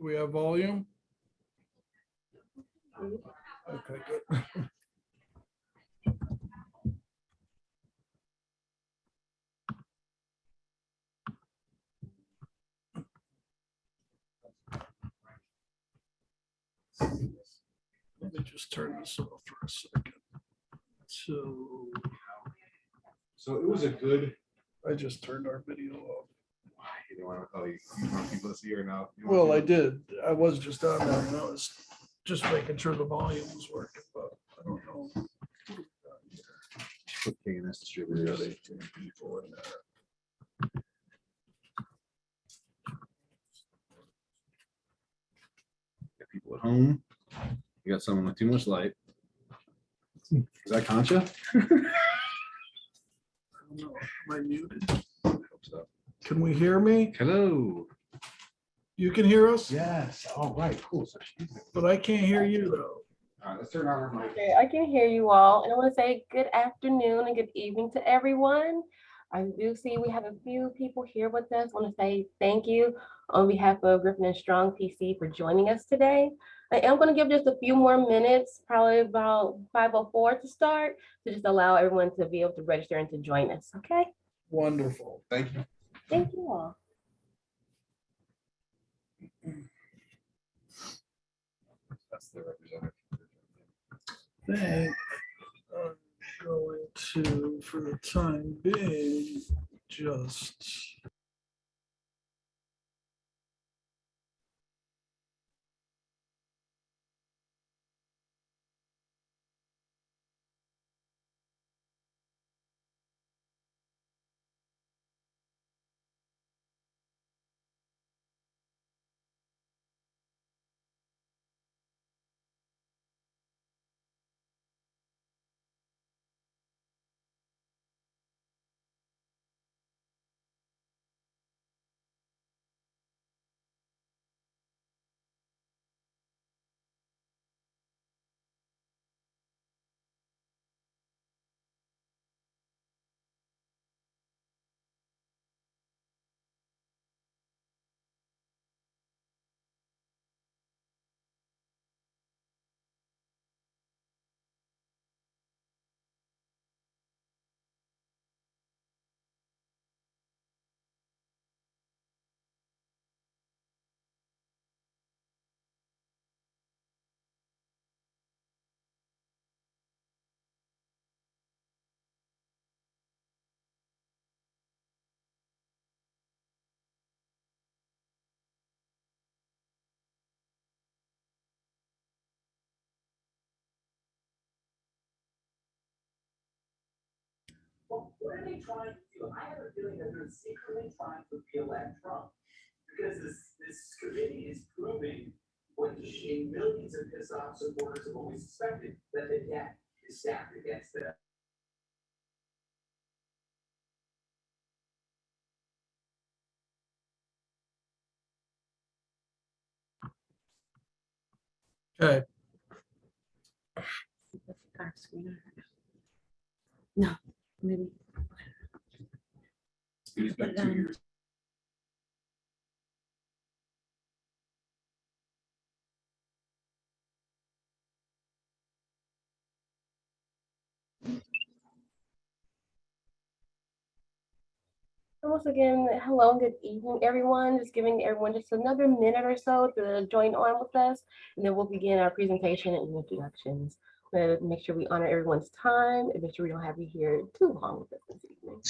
Do we have volume? Okay, good. Let me just turn this off for a second. So it was a good. I just turned our video off. You don't want to, oh, you want people to see or no? Well, I did. I was just on there and I was just making sure the volume was working, but I don't know. Put KNS We got distributors. 18 people in there. Got people at home. You got someone with too much light. Is that Concha? I don't know. Am I muted? I hope so. Can we hear me? Hello. You can hear us? Yes. All right. Cool. So she's. But I can't hear you though. All right. Let's turn on our mic. Okay, I can hear you all, and I want to say good afternoon and good evening to everyone. I do see we have a few people here with us. I want to say thank you on behalf of Griffin and Strong PC for joining us today. I am going to give just a few more minutes, probably about 5:04 to start, to just allow everyone to be able to register and to join us. Okay, Wonderful. Thank you. thank you all. That's the representative. Think I'm going to, for the time being, just. Well, what are they trying to do? I have a feeling that they're secretly trying to re-elect Trump because this committee is proving what millions of his supporters have always suspected, that the deck is stacked against them. Okay, No, maybe. He's been 2 years. Once again, hello and good evening, everyone. Just giving everyone just another minute or so to join on with us, and then we'll begin our presentation and introductions. We'll make sure we honor everyone's time and make sure we don't have you here too long with us this evening.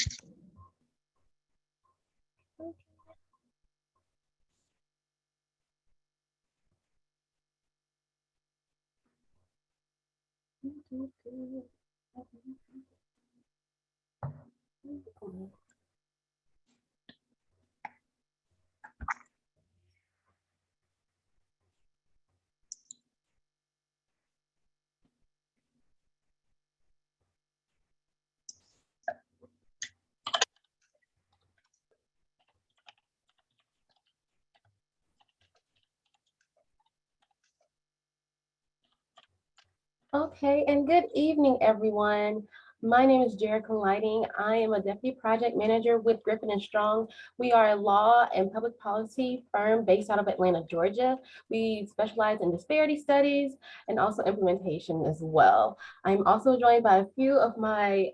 Okay, and good evening, everyone. My name is Jerica Lighting. I am a Deputy Project Manager with Griffin and Strong. We are a law and public policy firm based out of Atlanta, Georgia. We specialize in disparity studies and also implementation as well. I'm also joined by a few of my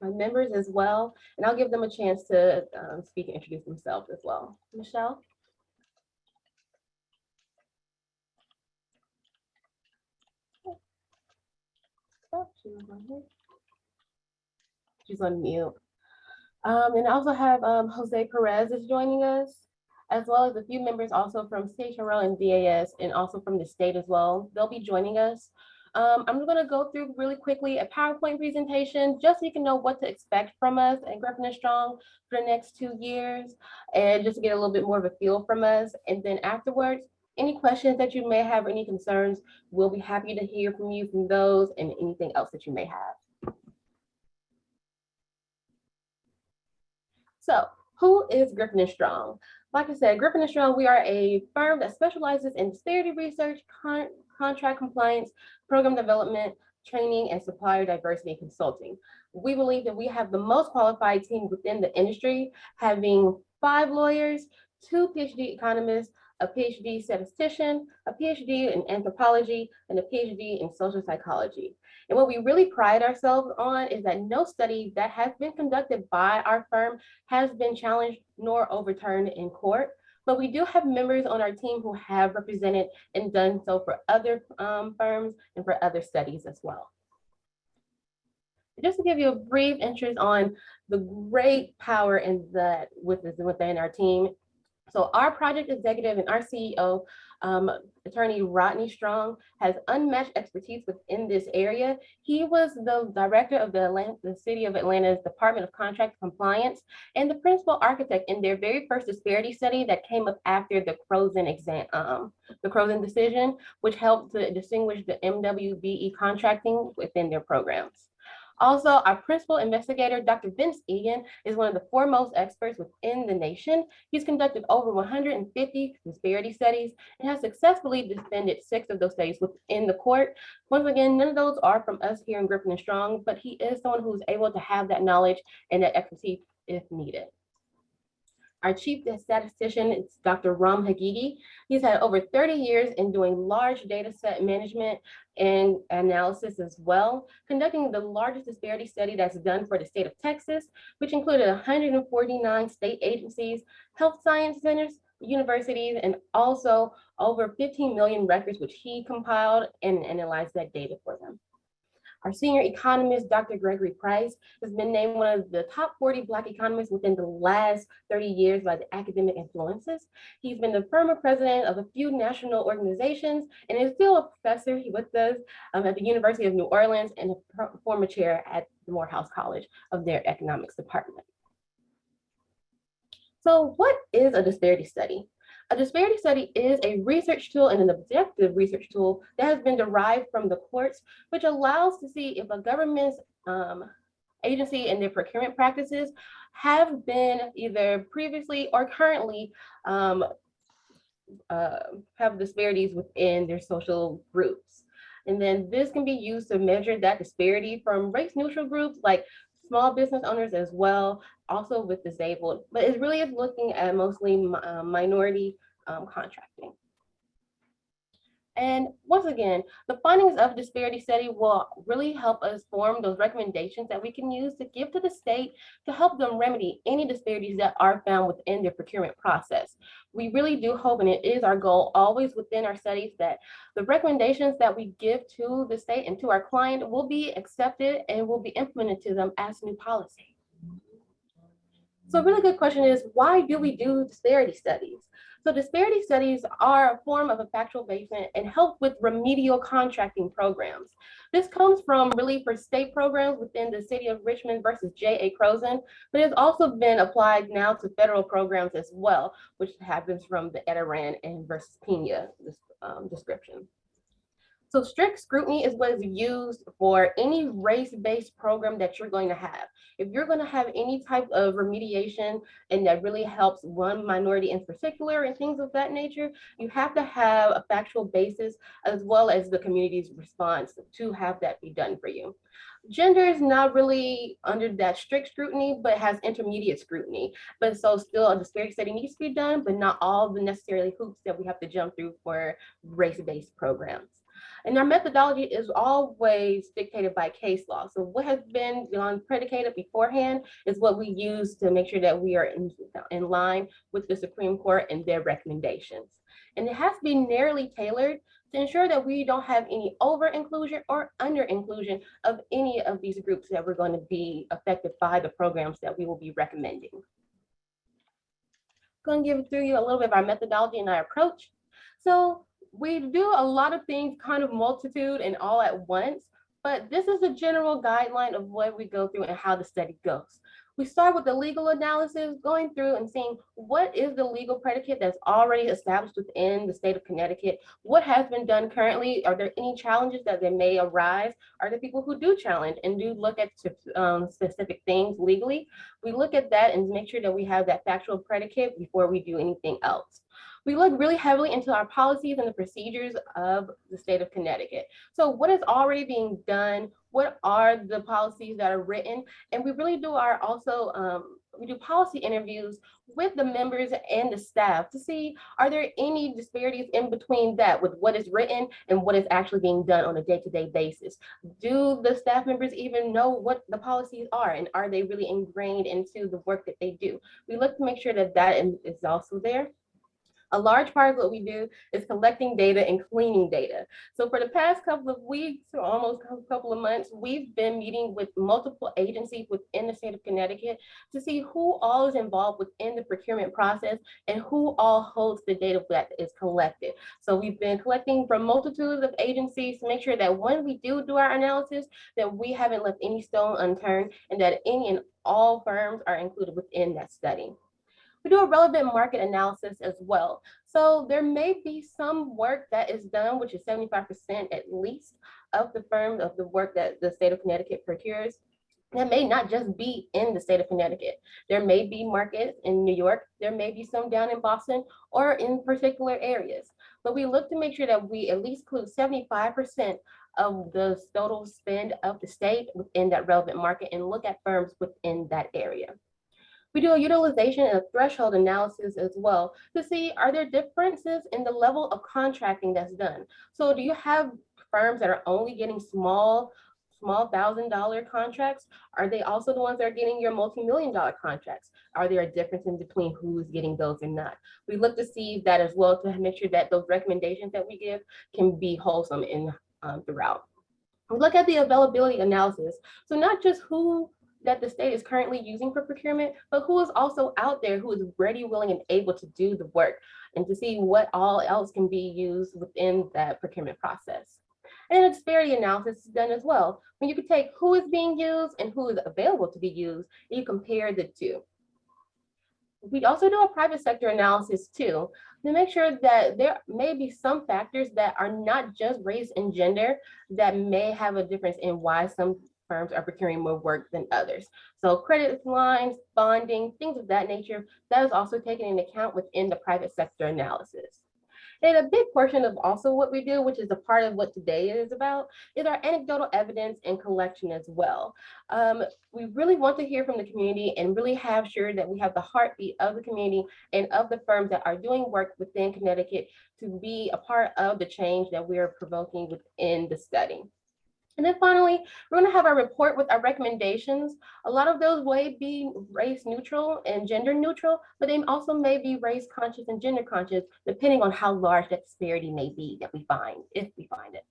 members as well, and I'll give them a chance to speak and introduce themselves as well. Michelle? Oh, she's on mute. And I also have Jose Perez is joining us, as well as a few members also from CHRO and DAS, and also from the state as well. They'll be joining us. I'm going to go through really quickly a PowerPoint presentation, just so you can know what to expect from us at Griffin and Strong for the next 2 years, and just to get a little bit more of a feel from us. And then afterwards, any questions that you may have, or any concerns, we'll be happy to hear from you from those and anything else that you may have. So, who is Griffin and Strong? Like I said, Griffin and Strong, we are a firm that specializes in disparity research, contract compliance, program development, training, and supplier diversity consulting. We believe that we have the most qualified team within the industry, having 5 lawyers, 2 PhD economists, a PhD statistician, a PhD in anthropology, and a PhD in social psychology. And what we really pride ourselves on is that no study that has been conducted by our firm has been challenged nor overturned in court. But we do have members on our team who have represented and done so for other firms and for other studies as well. Just to give you a brief interest on the great power in that within our team. So our project executive and our CEO, attorney Rodney Strong, has unmatched expertise within this area. He was the director of the City of Atlanta's Department of Contract Compliance and the principal architect in their very first disparity study that came up after the Croson decision, which helped to distinguish the MWBE contracting within their programs. Also, our principal investigator, Dr. Vince Egan, is one of the foremost experts within the nation. He's conducted over 150 disparity studies and has successfully defended 6 of those studies within the court. Once again, none of those are from us here in Griffin and Strong, but he is someone who's able to have that knowledge and that expertise if needed. Our chief statistician is Dr. Ram Hagigi. He's had over 30 years in doing large data set management and analysis as well, conducting the largest disparity study that's done for the state of Texas, which included 149 state agencies, health science centers, universities, and also over 15 million records, which he compiled and analyzed that data for them. Our senior economist, Dr. Gregory Price, has been named one of the top 40 Black economists within the last 30 years by the Academic Influences. He's been the former president of a few national organizations and is still a professor with us at the University of New Orleans and a former chair at the Morehouse College of their economics department. So what is a disparity study? A disparity study is a research tool and an objective research tool that has been derived from the courts, which allows to see if a government's agency and their procurement practices have been either previously or currently have disparities within their social groups. And then this can be used to measure that disparity from race neutral groups like small business owners as well, also with disabled, but it really is looking at mostly minority contracting. And once again, the findings of disparity study will really help us form those recommendations that we can use to give to the state to help them remedy any disparities that are found within their procurement process. We really do hope, and it is our goal always within our studies, that the recommendations that we give to the state and to our client will be accepted and will be implemented to them as new policy. So a really good question is, why do we do disparity studies? So disparity studies are a form of a factual basement and help with remedial contracting programs. This comes from really for state programs within the city of Richmond versus J.A. Croson, but it's also been applied now to federal programs as well, which happens from the Etaran and versus Pena description. So strict scrutiny is what is used for any race-based program that you're going to have. If you're going to have any type of remediation and that really helps one minority in particular and things of that nature, you have to have a factual basis as well as the community's response to have that be done for you. Gender is not really under that strict scrutiny, but has intermediate scrutiny. But so still a disparity study needs to be done, but not all the necessarily hoops that we have to jump through for race-based programs. And our methodology is always dictated by case law. So what has been predicated beforehand is what we use to make sure that we are in line with the Supreme Court and their recommendations. And it has to be narrowly tailored to ensure that we don't have any over inclusion or under inclusion of any of these groups that we're going to be affected by the programs that we will be recommending. I'm going to give through you a little bit of our methodology and our approach. So we do a lot of things kind of multitude and all at once, but this is a general guideline of what we go through and how the study goes. We start with the legal analysis, going through and seeing what is the legal predicate that's already established within the state of Connecticut, what has been done currently, are there any challenges that they may arise, are there people who do challenge and do look at specific things legally. We look at that and make sure that we have that factual predicate before we do anything else. We look really heavily into our policies and the procedures of the state of Connecticut. So what is already being done? What are the policies that are written? And we really do we do policy interviews with the members and the staff to see, are there any disparities in between that with what is written and what is actually being done on a day-to-day basis? Do the staff members even know what the policies are, and are they really ingrained into the work that they do? We look to make sure that that is also there. A large part of what we do is collecting data and cleaning data. So for the past couple of weeks or almost a couple of months, we've been meeting with multiple agencies within the state of Connecticut to see who all is involved within the procurement process and who all holds the data that is collected. So we've been collecting from multitudes of agencies to make sure that when we do our analysis, that we haven't left any stone unturned and that any and all firms are included within that study. We do a relevant market analysis as well. So there may be some work that is done, which is 75% at least of the firms of the work that the state of Connecticut procures. That may not just be in the state of Connecticut. There may be markets in New York, there may be some down in Boston or in particular areas. But we look to make sure that we at least include 75% of the total spend of the state within that relevant market and look at firms within that area. We do a utilization and a threshold analysis as well to see, are there differences in the level of contracting that's done? So do you have firms that are only getting small $1,000 contracts? Are they also the ones that are getting your multi-million-dollar contracts? Are there a difference in between who's getting those and not? We look to see that as well to make sure that those recommendations that we give can be wholesome in throughout. We look at the availability analysis. So not just who that the state is currently using for procurement, but who is also out there who is ready, willing, and able to do the work, and to see what all else can be used within that procurement process. And a disparity analysis is done as well, when you can take who is being used and who is available to be used, and you compare the two. We also do a private sector analysis too, to make sure that there may be some factors that are not just race and gender that may have a difference in why some firms are procuring more work than others. So credit lines, bonding, things of that nature, that is also taken into account within the private sector analysis. And a big portion of also what we do, which is a part of what today is about, is our anecdotal evidence and collection as well. We really want to hear from the community and really have sure that we have the heartbeat of the community and of the firms that are doing work within Connecticut to be a part of the change that we are provoking within the study. And then finally, we're going to have our report with our recommendations. A lot of those may be race neutral and gender neutral, but they also may be race conscious and gender conscious, depending on how large that disparity may be that we find, if we find it.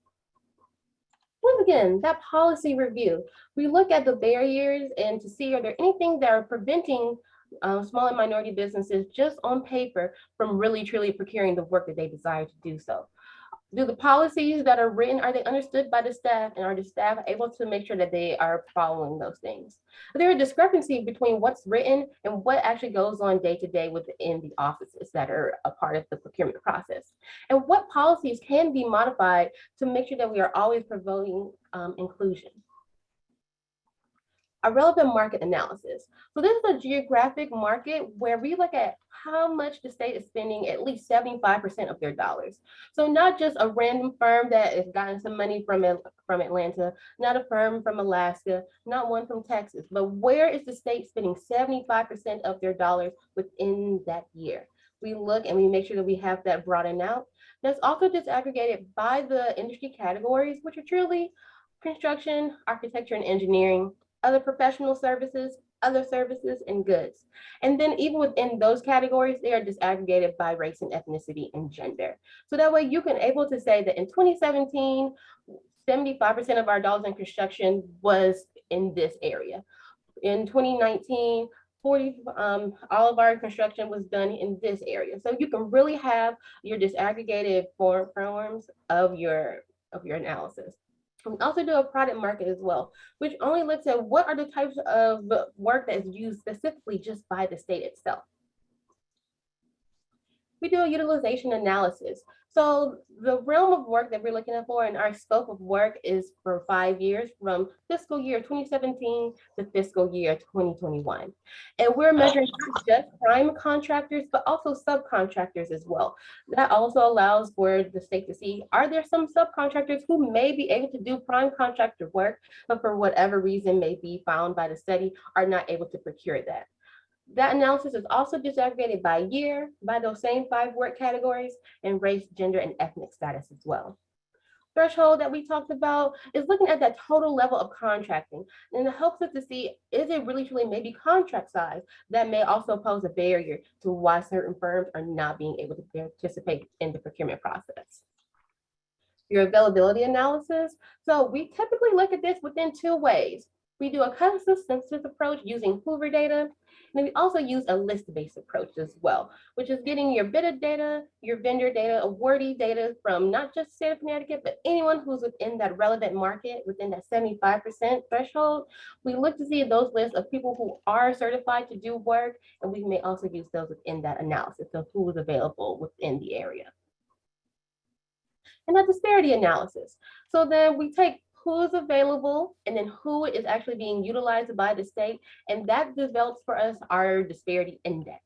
Once again, that policy review, we look at the barriers and to see, are there anything that are preventing small and minority businesses just on paper from really truly procuring the work that they desire to do so. Do the policies that are written, are they understood by the staff, and are the staff able to make sure that they are following those things? Is there a discrepancy between what's written and what actually goes on day to day within the offices that are a part of the procurement process? And what policies can be modified to make sure that we are always promoting inclusion? A relevant market analysis. So this is a geographic market where we look at how much the state is spending at least 75% of their dollars. So not just a random firm that has gotten some money from Atlanta, not a firm from Alaska, not one from Texas, but where is the state spending 75% of their dollars within that year? We look and we make sure that we have that broadened out. That's also disaggregated by the industry categories, which are truly construction, architecture, and engineering, other professional services, other services, and goods. And then even within those categories, they are disaggregated by race and ethnicity and gender. So that way you can able to say that in 2017, 75% of our dollars in construction was in this area. In 2019, all of our construction was done in this area. So you can really have your disaggregated forms of your analysis. We also do a product market as well, which only looks at what are the types of work that is used specifically just by the state itself. We do a utilization analysis. So the realm of work that we're looking at for and our scope of work is for 5 years from fiscal year 2017 to fiscal year 2021. And we're measuring not just prime contractors, but also subcontractors as well. That also allows for the state to see, are there some subcontractors who may be able to do prime contractor work, but for whatever reason may be found by the study are not able to procure that. That analysis is also disaggregated by year, by those same 5 work categories, and race, gender, and ethnic status as well. Threshold that we talked about is looking at that total level of contracting, and it helps us to see, is it really truly maybe contract size that may also pose a barrier to why certain firms are not being able to participate in the procurement process. Your availability analysis. So we typically look at this within 2 ways. We do a custom census approach using Hoover data, and then we also use a list-based approach as well, which is getting your bid data, your vendor data, awardee data from not just the state of Connecticut, but anyone who's within that relevant market, within that 75% threshold. We look to see those lists of people who are certified to do work, and we may also use those within that analysis of who is available within the area. And a disparity analysis. So then we take who is available and then who is actually being utilized by the state, and that develops for us our disparity index.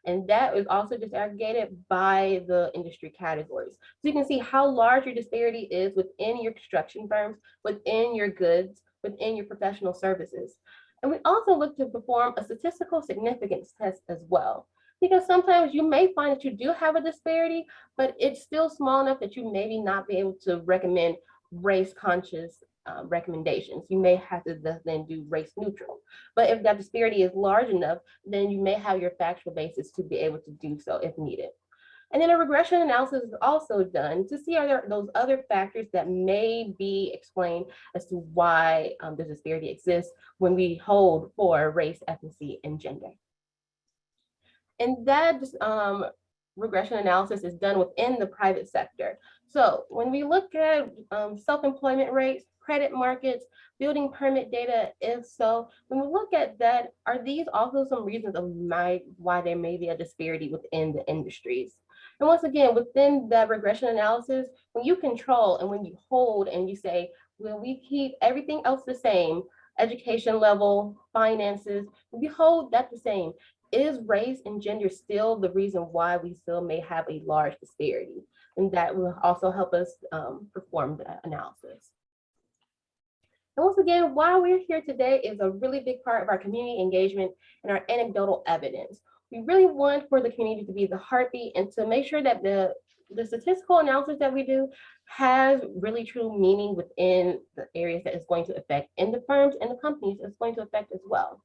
And that is also disaggregated by the industry categories. So you can see how large your disparity is within your construction firms, within your goods, within your professional services. And we also look to perform a statistical significance test as well, because sometimes you may find that you do have a disparity, but it's still small enough that you maybe not be able to recommend race conscious recommendations. You may have to then do race neutral. But if that disparity is large enough, then you may have your factual basis to be able to do so if needed. And then a regression analysis is also done to see are there those other factors that may be explained as to why the disparity exists when we hold for race, ethnicity, and gender. And that regression analysis is done within the private sector. So when we look at self-employment rates, credit markets, building permit data, if so, when we look at that, are these also some reasons of why there may be a disparity within the industries? And once again, within that regression analysis, when you control and when you hold and you say, well, we keep everything else the same, education level, finances, we hold that the same, is race and gender still the reason why we still may have a large disparity? And that will also help us perform the analysis. And once again, why we're here today is a really big part of our community engagement and our anecdotal evidence. We really want for the community to be the heartbeat and to make sure that the statistical analysis that we do has really true meaning within the areas that it's going to affect, and the firms and the companies it's going to affect as well.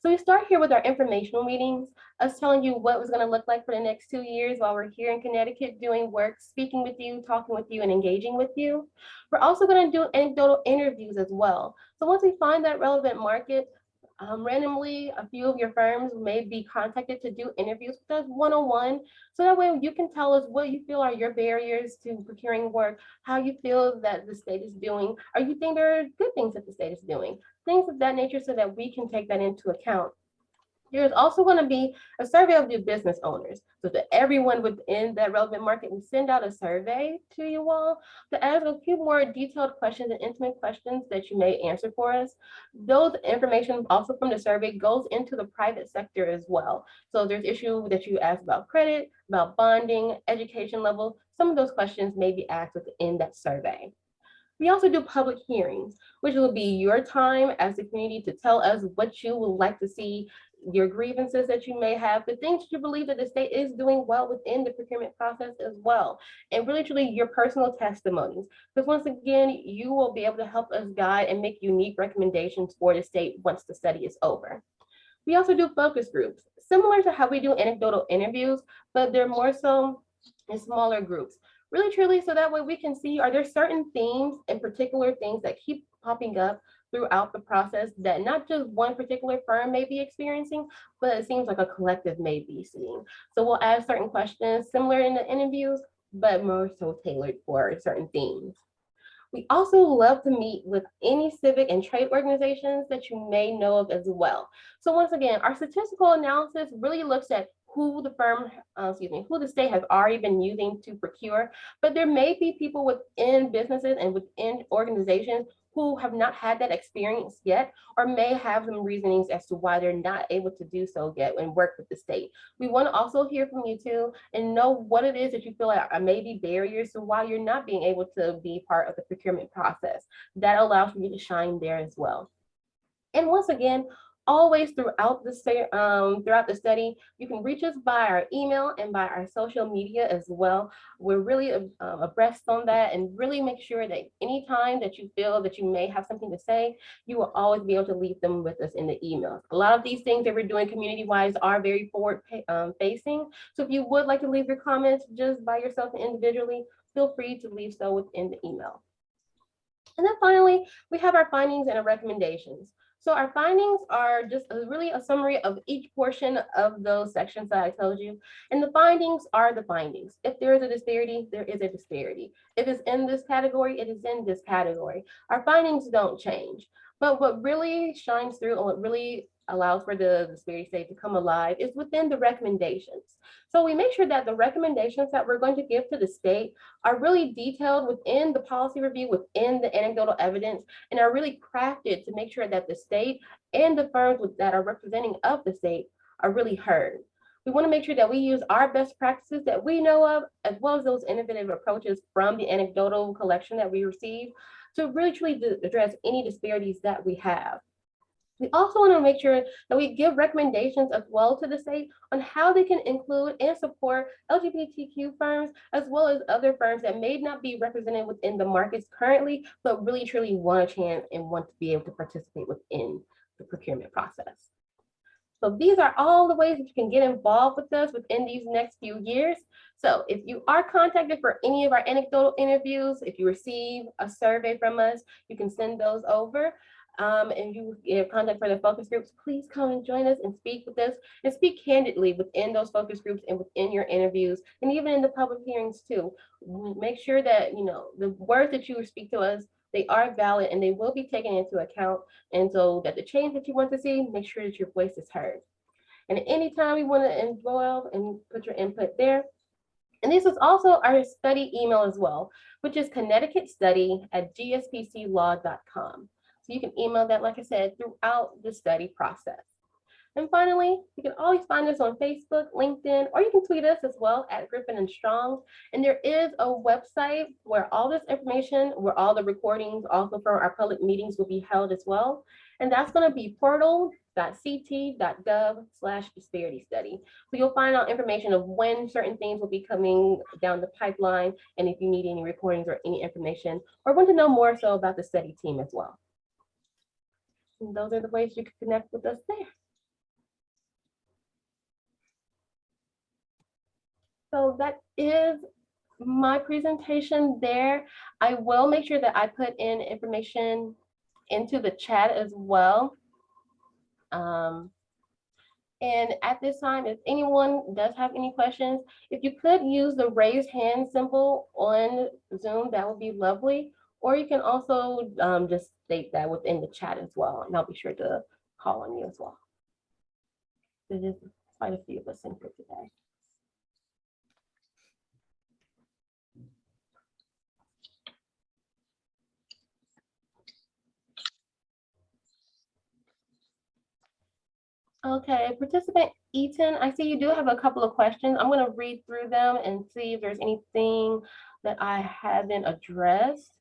So we start here with our informational meetings, us telling you what was going to look like for the next 2 years while we're here in Connecticut doing work, speaking with you, talking with you, and engaging with you. We're also going to do anecdotal interviews as well. So once we find that relevant market, Randomly, a few of your firms may be contacted to do interviews with us one-on-one. So that way you can tell us what you feel are your barriers to procuring work, how you feel that the state is doing, or you think there are good things that the state is doing, things of that nature so that we can take that into account. There's also going to be a survey of the business owners. So that everyone within that relevant market, we send out a survey to you all to ask a few more detailed questions and intimate questions that you may answer for us. Those information also from the survey goes into the private sector as well. So there's issue that you ask about credit, about bonding, education level. Some of those questions may be asked within that survey. We also do public hearings, which will be your time as a community to tell us what you would like to see, your grievances that you may have, the things you believe that the state is doing well within the procurement process as well, and really truly your personal testimonies. Because once again, you will be able to help us guide and make unique recommendations for the state once the study is over. We also do focus groups, similar to how we do anecdotal interviews, but they're more so in smaller groups. Really, truly, so that way we can see, are there certain themes and particular things that keep popping up throughout the process that not just one particular firm may be experiencing, but it seems like a collective may be seeing. So we'll ask certain questions similar in the interviews, but more so tailored for certain themes. We also love to meet with any civic and trade organizations that you may know of as well. So once again, our statistical analysis really looks at who the firm, who the state has already been using to procure, but there may be people within businesses and within organizations who have not had that experience yet, or may have some reasonings as to why they're not able to do so yet and work with the state. We want to also hear from you too and know what it is that you feel like are maybe barriers to why you're not being able to be part of the procurement process. That allows for you to shine there as well. And once again, always throughout the study, you can reach us by our email and by our social media as well. We're really abreast on that, and really make sure that anytime that you feel that you may have something to say, you will always be able to leave them with us in the email. A lot of these things that we're doing community-wise are very forward facing. So if you would like to leave your comments just by yourself and individually, feel free to leave so within the email. And then finally, we have our findings and our recommendations. So our findings are just really a summary of each portion of those sections that I told you. And the findings are the findings. If there is a disparity, there is a disparity. If it's in this category, it is in this category. Our findings don't change. But what really shines through and what really allows for the disparity state to come alive is within the recommendations. So we make sure that the recommendations that we're going to give to the state are really detailed within the policy review, within the anecdotal evidence, and are really crafted to make sure that the state and the firms that are representing of the state are really heard. We want to make sure that we use our best practices that we know of, as well as those innovative approaches from the anecdotal collection that we receive, to really truly address any disparities that we have. We also want to make sure that we give recommendations as well to the state on how they can include and support LGBTQ firms, as well as other firms that may not be represented within the markets currently, but really truly want a chance and want to be able to participate within the procurement process. So these are all the ways that you can get involved with us within these next few years. So if you are contacted for any of our anecdotal interviews, if you receive a survey from us, you can send those over. And you get contact for the focus groups, please come and join us and speak with us and speak candidly within those focus groups and within your interviews and even in the public hearings too. Make sure that the words that you speak to us, they are valid and they will be taken into account. And so that the change that you want to see, make sure that your voice is heard. And anytime you want to involve and put your input there. And this is also our study email as well, which is connecticutstudy@gspclaw.com. So you can email that, like I said, throughout the study process. And finally, you can always find us on Facebook, LinkedIn, or you can tweet us as well at Griffin and Strong. And there is a website where all this information, where all the recordings also from our public meetings will be held as well. And that's going to be portal.ct.gov/disparity study. So you'll find out information of when certain things will be coming down the pipeline, and if you need any recordings or any information, or want to know more so about the study team as well. And those are the ways you can connect with us there. So that is my presentation there. I will make sure that I put in information into the chat as well. And at this time, if anyone does have any questions, if you could use the raise hand symbol on Zoom, that would be lovely. Or you can also just state that within the chat as well, and I'll be sure to call on you as well. There's quite a few of us in here today. Okay, participant Eaton, I see you do have a couple of questions. I'm going to read through them and see if there's anything that I haven't addressed.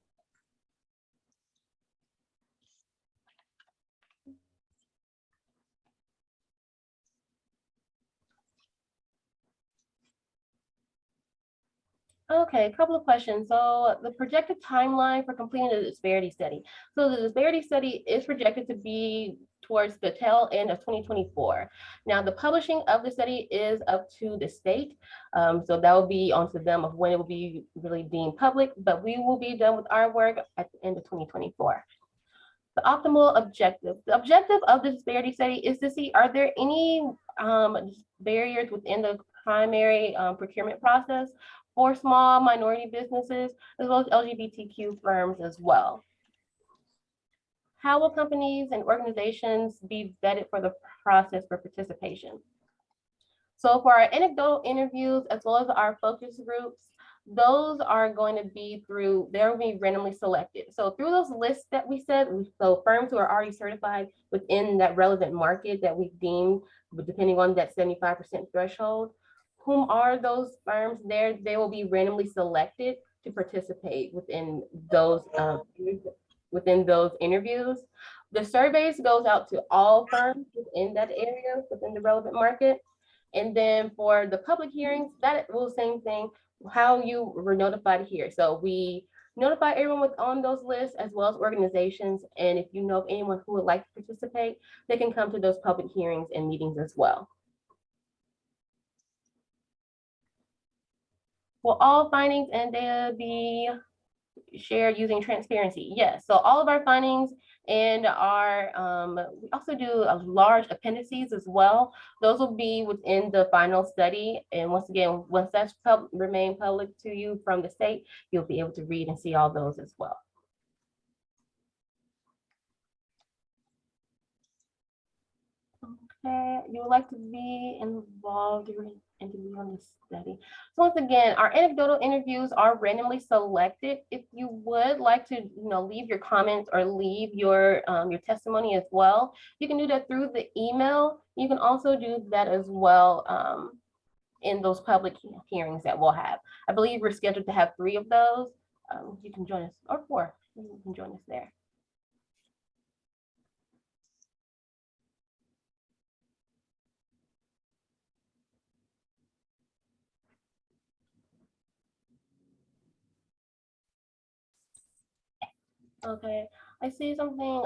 Okay, a couple of questions. So the projected timeline for completing the disparity study. So the disparity study is projected to be towards the tail end of 2024. Now, the publishing of the study is up to the state. So that will be onto them of when it will be really deemed public, but we will be done with our work at the end of 2024. The optimal objective. The objective of the disparity study is to see, are there any barriers within the primary procurement process for small minority businesses, as well as LGBTQ firms as well. How will companies and organizations be vetted for the process for participation? So for our anecdotal interviews, as well as our focus groups, those are going to be they'll be randomly selected. So through those lists that we said, so firms who are already certified within that relevant market that we've deemed, depending on that 75% threshold, whom are those firms there? They will be randomly selected to participate within those interviews. The surveys goes out to all firms within that area, within the relevant market. And then for the public hearings, that will same thing, how you were notified here. So we notify everyone on those lists as well as organizations. And if you know of anyone who would like to participate, they can come to those public hearings and meetings as well. Will all findings and data be shared using transparency? Yes. So all of our findings and we also do a large appendices as well. Those will be within the final study. And once again, once that's remain public to you from the state, you'll be able to read and see all those as well. Okay, you would like to be involved during interview on the study. So once again, our anecdotal interviews are randomly selected. If you would like to, leave your comments or leave your testimony as well, you can do that through the email. You can also do that as well in those public hearings that we'll have. I believe we're scheduled to have 3 of those. You can join us, or 4. You can join us there. Okay, I see something.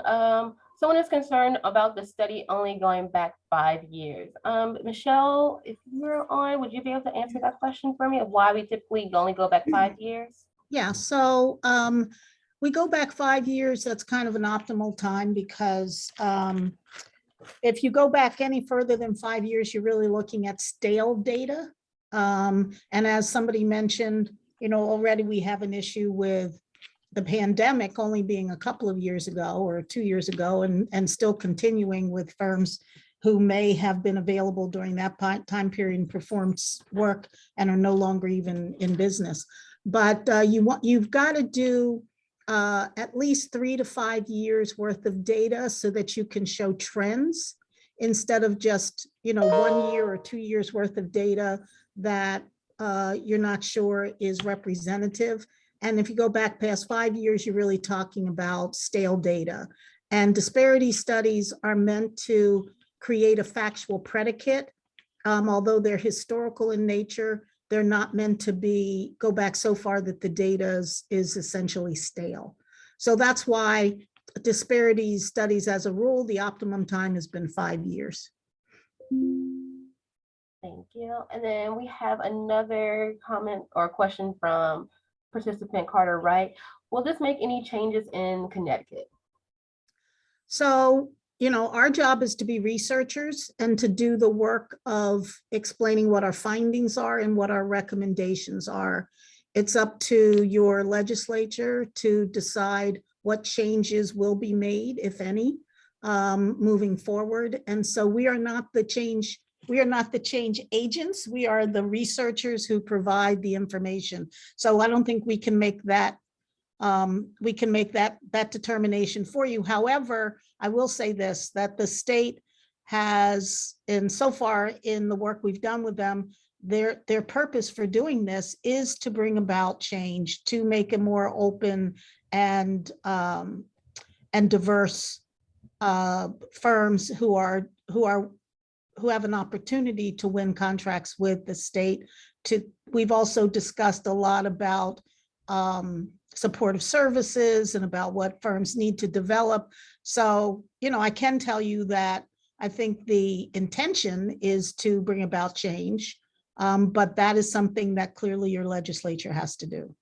Someone is concerned about the study only going back 5 years. Michelle, if you're on, would you be able to answer that question for me of why we typically only go back 5 years? Yeah, so we go back 5 years. That's kind of an optimal time because if you go back any further than 5 years, you're really looking at stale data. And as somebody mentioned, already we have an issue with the pandemic only being a couple of years ago or 2 years ago and still continuing with firms who may have been available during that time period and performed work and are no longer even in business. But you've got to do at least 3 to 5 years worth of data so that you can show trends instead of just 1 year or 2 years worth of data that you're not sure is representative. And if you go back past 5 years, you're really talking about stale data. And disparity studies are meant to create a factual predicate. Although they're historical in nature, they're not meant to go back so far that the data is essentially stale. So that's why disparity studies, as a rule, the optimum time has been 5 years. Thank you. And then we have another comment or question from participant Carter Wright. Will this make any changes in Connecticut? So our job is to be researchers and to do the work of explaining what our findings are and what our recommendations are. It's up to your legislature to decide what changes will be made, if any, moving forward. And so we are not the change agents. We are the researchers who provide the information. So I don't think we can make that determination for you. However, I will say this, that the state has, and so far in the work we've done with them, their purpose for doing this is to bring about change, to make a more open and diverse firms who have an opportunity to win contracts with the state. We've also discussed a lot about supportive services and about what firms need to develop. So, I can tell you that I think the intention is to bring about change, but that is something that clearly your legislature has to do.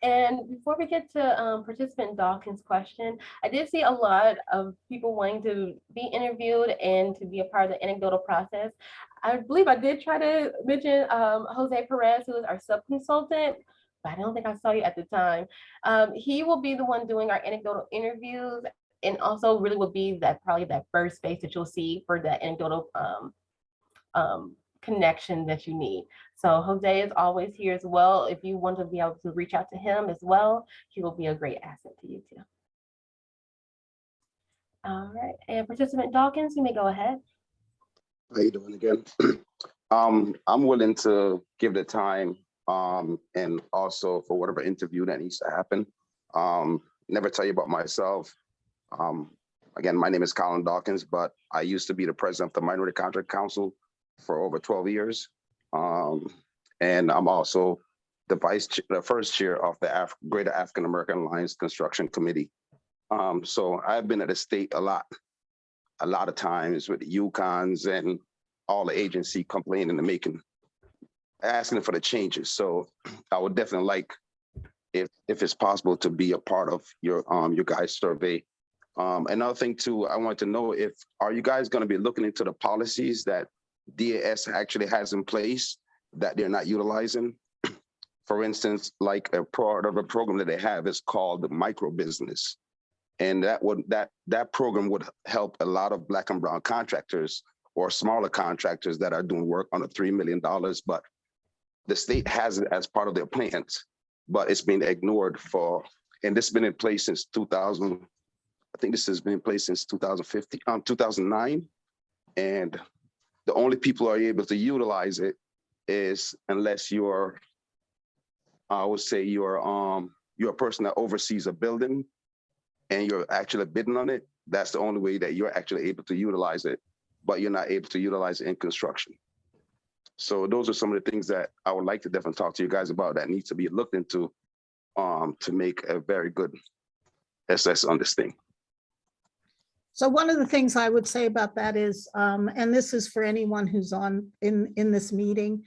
And before we get to participant Dawkins' question, I did see a lot of people wanting to be interviewed and to be a part of the anecdotal process. I believe I did try to mention Jose Perez, who is our sub-consultant, but I don't think I saw you at the time. He will be the one doing our anecdotal interviews, and also really will be probably that first face that you'll see for the anecdotal connection that you need. So Jose is always here as well. If you want to be able to reach out to him as well, he will be a great asset to you too. All right, and participant Dawkins, you may go ahead. How you doing again? I'm willing to give the time and also for whatever interview that needs to happen. Never tell you about myself. Again, my name is Colin Dawkins, but I used to be the president of the Minority Contract Council for over 12 years. And I'm also the first chair of the Greater African American Alliance Construction Committee. So I've been at the state a lot of times with the UConns and all the agency complaining and asking for the changes. So I would definitely like, if it's possible, to be a part of your guys' survey. Another thing too, I want to know are you guys going to be looking into the policies that DAS actually has in place that they're not utilizing? For instance, like a part of a program that they have is called the micro business. And that program would help a lot of Black and brown contractors or smaller contractors that are doing work under $3 million, but the state has it as part of their plans, but it's been ignored and this has been in place since 2000. I think this has been in place since 2009. And the only people who are able to utilize it is unless you're a person that oversees a building and you're actually bidding on it. That's the only way that you're actually able to utilize it, but you're not able to utilize it in construction. So those are some of the things that I would like to definitely talk to you guys about that needs to be looked into to make a very good assess on this thing. So one of the things I would say about that is, and this is for anyone who's in this meeting,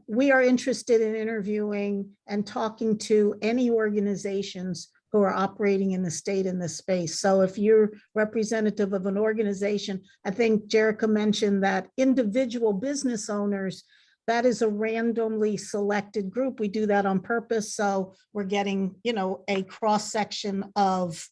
we are interested in interviewing and talking to any organizations who are operating in the state in this space. So if you're representative of an organization, I think Jerica mentioned that individual business owners, that is a randomly selected group. We do that on purpose. So we're getting, a cross section of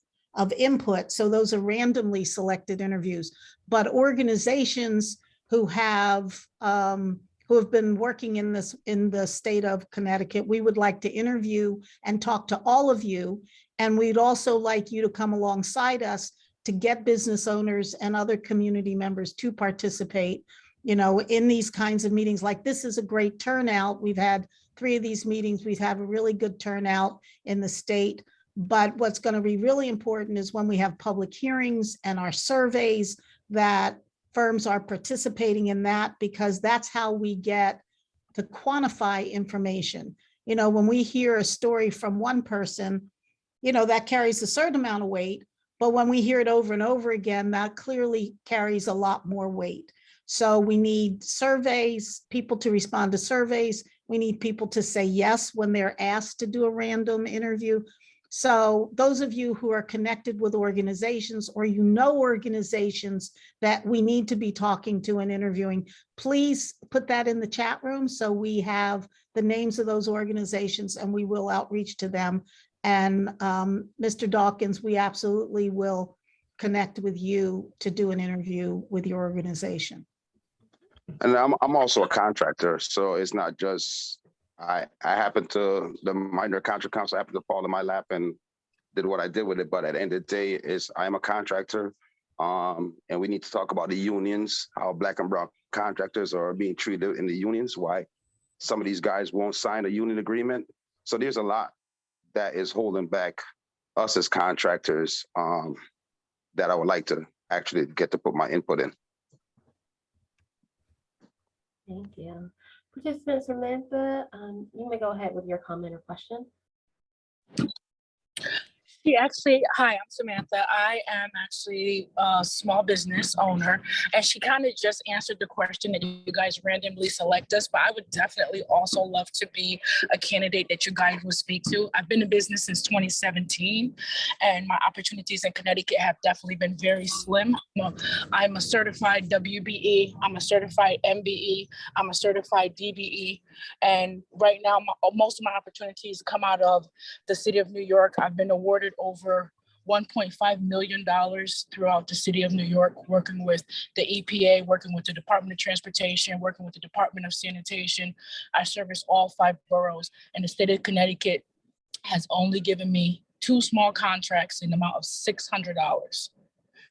input. So those are randomly selected interviews, but organizations who have been working in the state of Connecticut, we would like to interview and talk to all of you. And we'd also like you to come alongside us to get business owners and other community members to participate, in these kinds of meetings. Like, this is a great turnout. We've had 3 of these meetings. We've had a really good turnout in the state. But what's going to be really important is when we have public hearings and our surveys, that firms are participating in that, because that's how we get to quantify information. When we hear a story from one person, that carries a certain amount of weight, but when we hear it over and over again, that clearly carries a lot more weight. So we need surveys, people to respond to surveys. We need people to say yes when they're asked to do a random interview. So those of you who are connected with organizations or you know organizations that we need to be talking to and interviewing, please put that in the chat room so we have the names of those organizations and we will outreach to them. And Mr. Dawkins, we absolutely will connect with you to do an interview with your organization. And I'm also a contractor, so it's not just, I happen to, the minor contract council happened to fall in my lap and did what I did with it. But at the end of the day, I am a contractor. And we need to talk about the unions, how Black and brown contractors are being treated in the unions, why some of these guys won't sign a union agreement. So there's a lot that is holding back us as contractors that I would like to actually get to put my input in. Thank you. Participant Samantha, you may go ahead with your comment or question. Hi, I'm Samantha. I am actually a small business owner, and she kind of just answered the question that you guys randomly select us, but I would definitely also love to be a candidate that you guys would speak to. I've been in business since 2017, and my opportunities in Connecticut have definitely been very slim. I'm a certified WBE, I'm a certified MBE, I'm a certified DBE, and right now most of my opportunities come out of the city of New York. I've been awarded over $1.5 million throughout the city of New York, working with the EPA, working with the Department of Transportation, working with the Department of Sanitation. I service all 5 boroughs, and the state of Connecticut has only given me 2 small contracts in the amount of $600.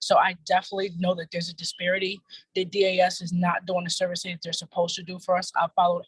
So I definitely know that there's a disparity. The DAS is not doing the services they're supposed to do for us. I've followed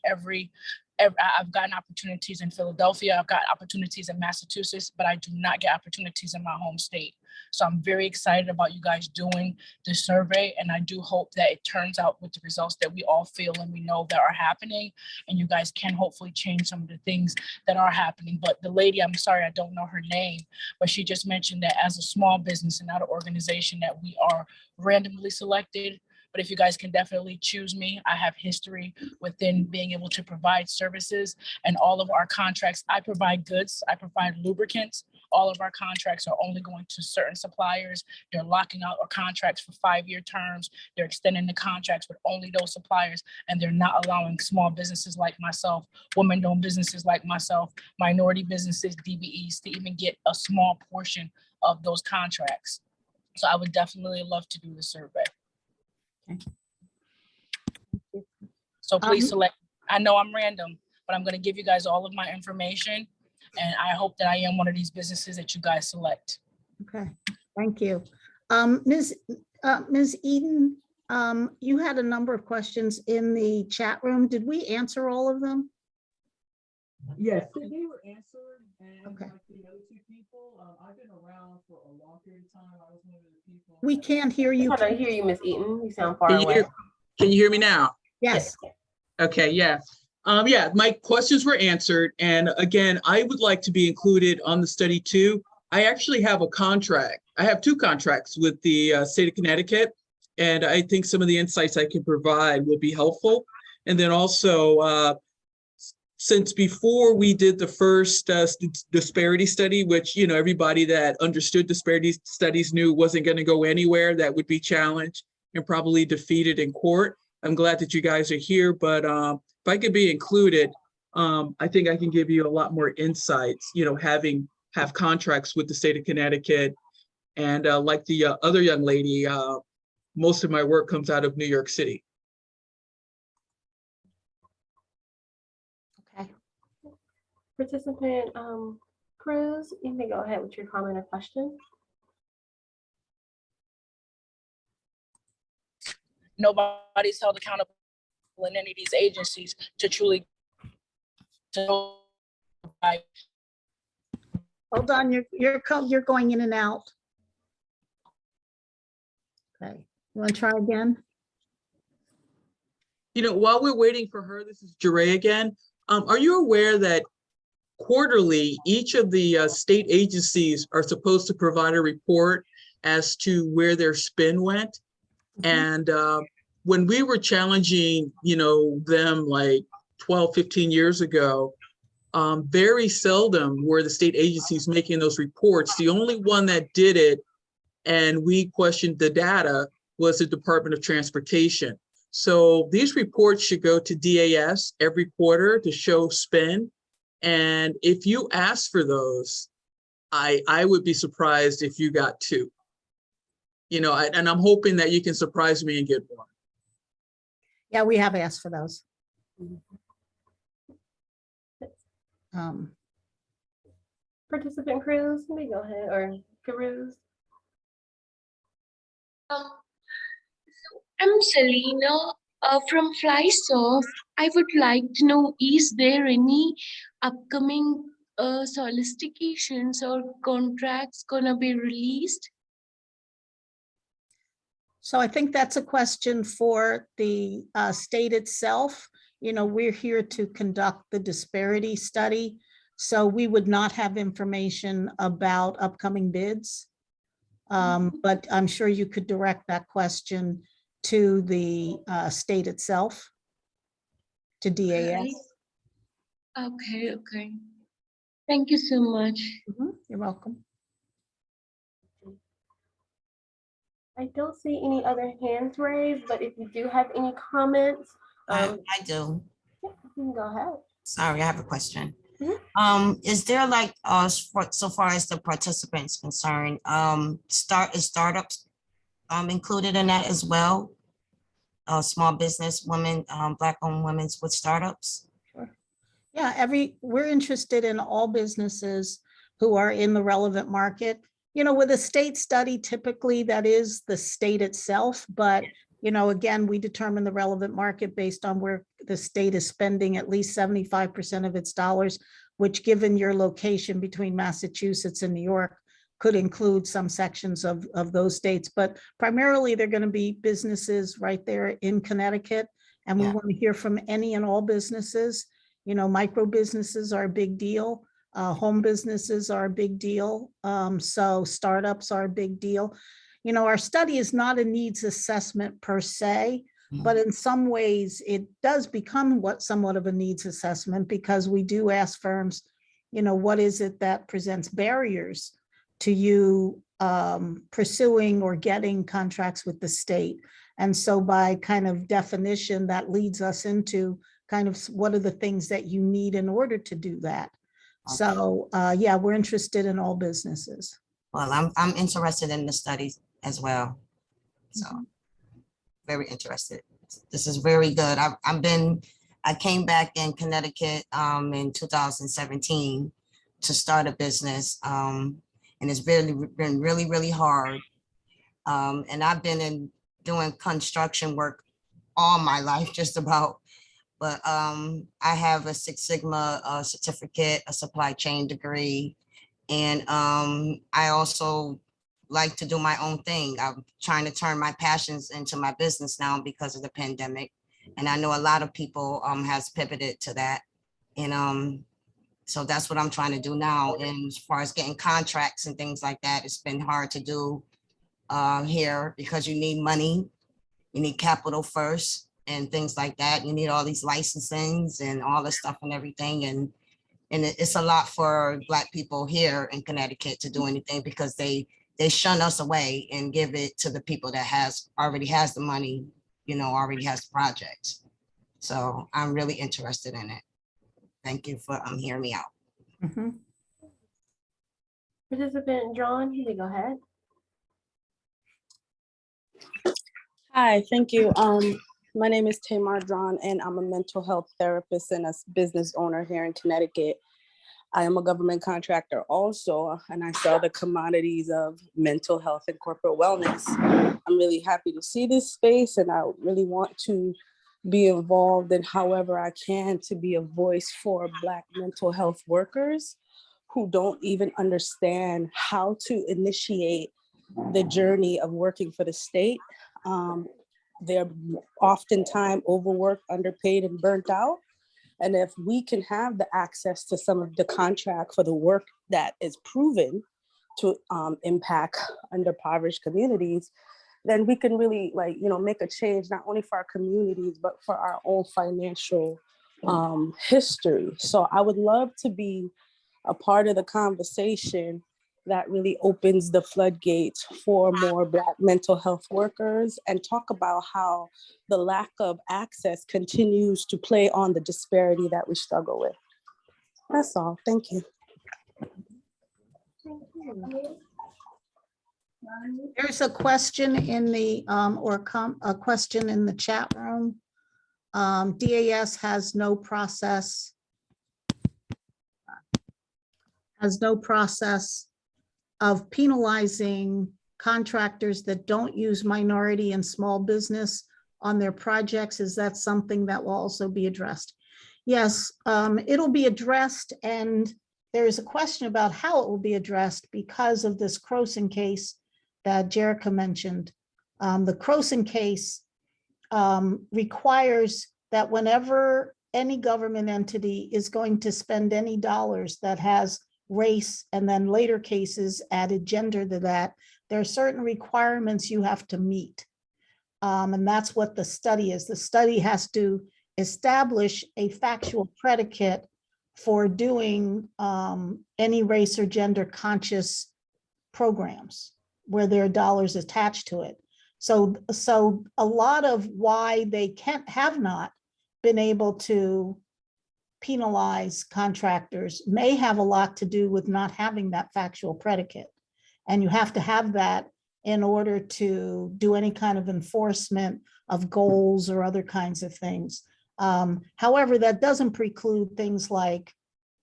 I've gotten opportunities in Philadelphia, I've got opportunities in Massachusetts, but I do not get opportunities in my home state. So I'm very excited about you guys doing the survey, and I do hope that it turns out with the results that we all feel and we know that are happening, and you guys can hopefully change some of the things that are happening. But the lady, I'm sorry, I don't know her name, but she just mentioned that as a small business and not an organization that we are randomly selected. But if you guys can definitely choose me, I have history within being able to provide services, and all of our contracts, I provide goods, I provide lubricants. All of our contracts are only going to certain suppliers. They're locking out our contracts for 5-year terms. They're extending the contracts with only those suppliers, and they're not allowing small businesses like myself, women-owned businesses like myself, minority businesses, DBEs, to even get a small portion of those contracts. So I would definitely love to do the survey. So please select. I know I'm random, but I'm going to give you guys all of my information, and I hope that I am one of these businesses that you guys select. Okay, thank you. Ms. Eden, you had a number of questions in the chat room. Did we answer all of them? Yes, they were answered, and Okay. like the other 2 people, I've been around for a long period of time. I was one of the people. We can't hear you. I can't hear you, Miss Eaton. You sound far Can you away. hear me now? Yes. Okay, yeah. Yeah, my questions were answered. And again, I would like to be included on the study too. I actually have a contract. I have 2 contracts with the state of Connecticut. And I think some of the insights I can provide will be helpful. And then also, since before we did the first disparity study, which, you know, everybody that understood disparity studies knew wasn't going to go anywhere, that would be challenged and probably defeated in court. I'm glad that you guys are here, but if I could be included, I think I can give you a lot more insights, you know, have contracts with the state of Connecticut. And like the other young lady, most of my work comes out of New York City. Okay. Participant Cruz, you may go ahead with your comment or question. Nobody's held accountable in any of these agencies to truly provide. Hold on, you're going in and out. Okay, you want to try again? You know, while we're waiting for her, this is Jeray again. Are you aware that quarterly, each of the state agencies are supposed to provide a report as to where their spend went? And when we were challenging, you know, them like 12, 15 years ago, very seldom were the state agencies making those reports. The only one that did it, and we questioned the data, was the Department of Transportation. So these reports should go to DAS every quarter to show spend. And if you ask for those, I would be surprised if you got two. You know, and I'm hoping that you can surprise me and get one. Yeah, we have asked for those. Participant Cruz, let me go ahead, or Cruz. I'm Selena from FlySoft. I would like to know, is there any upcoming solicitations or contracts gonna be released? So I think that's a question for the state itself. You know, we're here to conduct the disparity study. So we would not have information about upcoming bids. But I'm sure you could direct that question to the state itself, to DAS. Okay, okay. Thank you so much. You're welcome. I don't see any other hands raised, but if you do have any comments, I do. yeah, you can go ahead. Sorry, I have a question. Mhm. Is there like, so far as the participants concerned, startups included in that as well? Small business women, Black-owned women's with startups? Sure. Yeah, we're interested in all businesses who are in the relevant market. You know, with a state study, typically that is the state itself, but you know, again, we determine the relevant market based on where the state is spending at least 75% of its dollars, which given your location between Massachusetts and New York could include some sections of those states, but primarily they're going to be businesses right there in Connecticut. And we want to hear from any and all businesses. You know, micro businesses are a big deal. Home businesses are a big deal. So startups are a big deal. You know, our study is not a needs assessment per se, but in some ways it does become somewhat of a needs assessment, because we do ask firms, you know, what is it that presents barriers to you pursuing or getting contracts with the state? And so by kind of definition, that leads us into kind of what are the things that you need in order to do that. So yeah, we're interested in all businesses. Well, I'm interested in the studies as well. So very interested. This is very good. I came back in Connecticut in 2017 to start a business. And it's been really hard. And I've been doing construction work all my life, just about. But I have a Six Sigma certificate, a supply chain degree, and I also like to do my own thing. I'm trying to turn my passions into my business now because of the pandemic, and I know a lot of people has pivoted to that, and so that's what I'm trying to do now. And as far as getting contracts and things like that, it's been hard to do here because you need money, you need capital first, and things like that. You need all these licensings and all this stuff and everything. And it's a lot for Black people here in Connecticut to do anything, because they shun us away and give it to the people that already has the money, you know, already has the projects. So I'm really interested in it. Thank you for hearing me out. Participant John, you may go ahead. Hi, thank you. My name is Tamar Drawn, and I'm a mental health therapist and a business owner here in Connecticut. I am a government contractor also, and I sell the commodities of mental health and corporate wellness. I'm really happy to see this space, and I really want to be involved in however I can to be a voice for Black mental health workers who don't even understand how to initiate the journey of working for the state. They're oftentimes overworked, underpaid, and burnt out. And if we can have the access to some of the contract for the work that is proven to impact underprivileged communities, then we can really make a change, not only for our communities, but for our own financial history. So I would love to be a part of the conversation that really opens the floodgates for more Black mental health workers and talk about how the lack of access continues to play on the disparity that we struggle with. That's all. Thank you. There's a question in the, a question in the chat room. DAS has no process of penalizing contractors that don't use minority and small business on their projects. Is that something that will also be addressed? Yes, it'll be addressed, and there is a question about how it will be addressed because of this Croson case that Jerica mentioned. The Croson case requires that whenever any government entity is going to spend any dollars that has race, and then later cases added gender to that, there are certain requirements you have to meet. And that's what the study is. The study has to establish a factual predicate for doing any race or gender conscious programs where there are dollars attached to it. So a lot of why they have not been able to penalize contractors may have a lot to do with not having that factual predicate. And you have to have that in order to do any kind of enforcement of goals or other kinds of things. However, that doesn't preclude things like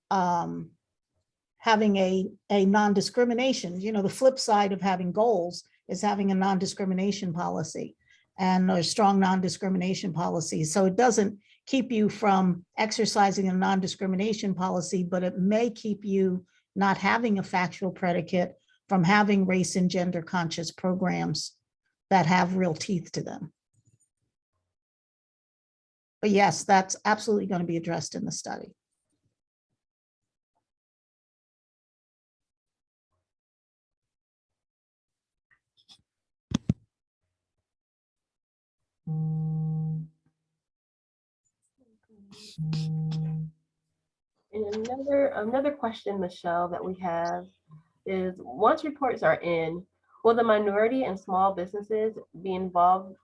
having a non-discrimination. You know, the flip side of having goals is having a non-discrimination policy and a strong non-discrimination policy. So it doesn't keep you from exercising a non-discrimination policy, but it may keep you not having a factual predicate from having race and gender conscious programs that have real teeth to them. But yes, that's absolutely going to be addressed in the study. And another question, Michelle, that we have is, once reports are in, will the minority and small businesses be involved?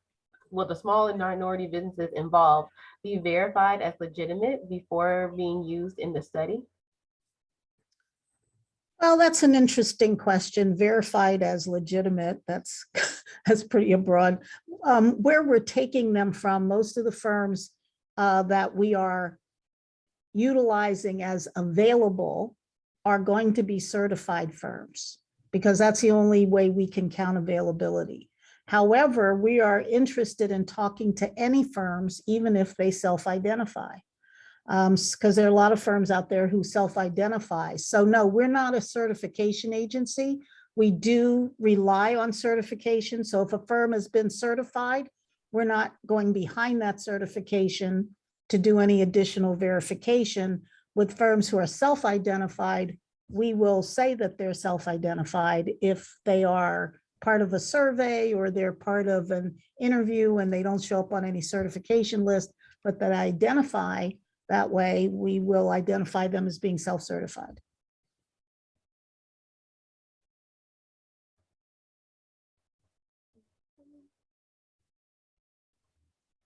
Will the small and minority businesses involved be verified as legitimate before being used in the study? Well, that's an interesting question. Verified as legitimate, that's pretty broad. Where we're taking them from, most of the firms that we are utilizing as available are going to be certified firms, because that's the only way we can count availability. However, we are interested in talking to any firms, even if they self-identify. Because there are a lot of firms out there who self-identify. So no, we're not a certification agency. We do rely on certification. So if a firm has been certified, we're not going behind that certification to do any additional verification. With firms who are self-identified, we will say that they're self-identified if they are part of a survey or they're part of an interview and they don't show up on any certification list, but that identify. That way, we will identify them as being self-certified.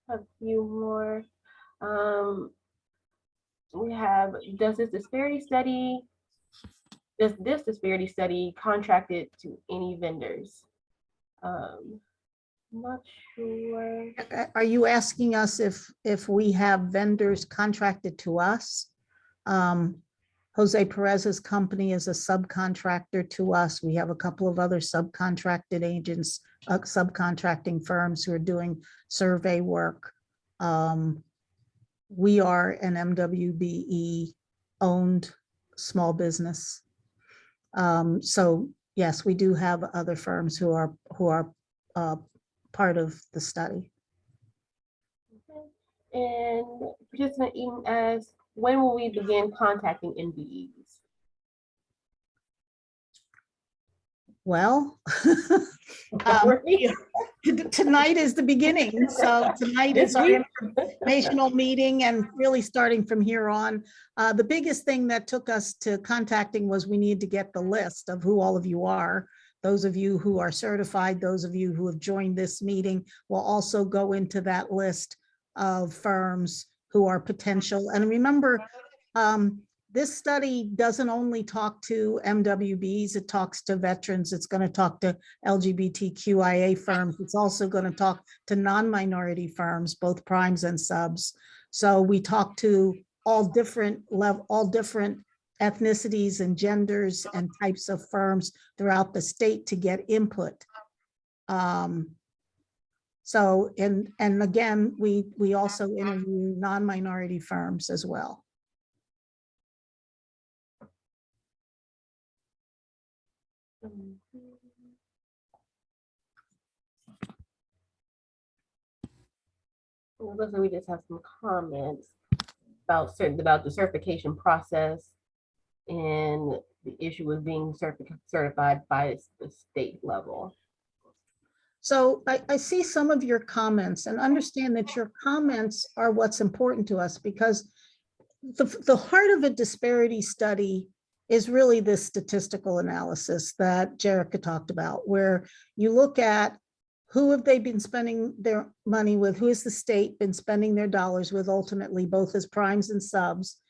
A few more. We have, does this disparity study contracted to any vendors? I'm not sure. Are you asking us if we have vendors contracted to us? Jose Perez's company is a subcontractor to us. We have a couple of other subcontracted agents, subcontracting firms who are doing survey work. We are an MWBE owned small business. So yes, we do have other firms who are part of the study. And participant Eden asks, when will we begin contacting NBEs? Well, tonight is the beginning. So tonight is our informational meeting and really starting from here on. The biggest thing that took us to contacting was we need to get the list of who all of you are. Those of you who are certified, those of you who have joined this meeting will also go into that list of firms who are potential. And remember, this study doesn't only talk to MWBs, it talks to veterans, it's going to talk to LGBTQIA firms, it's also going to talk to non-minority firms, both primes and subs. So we talk to all different ethnicities and genders and types of firms throughout the state to get input. So, and again, we also interview non-minority firms as well. Looks like we just have some comments about the certification process and the issue with being certified by the state level. So I see some of your comments, and understand that your comments are what's important to us, because the heart of a disparity study is really this statistical analysis that Jerica talked about, where you look at who have they been spending their money with, who has the state been spending their dollars with, ultimately, both as primes and subs,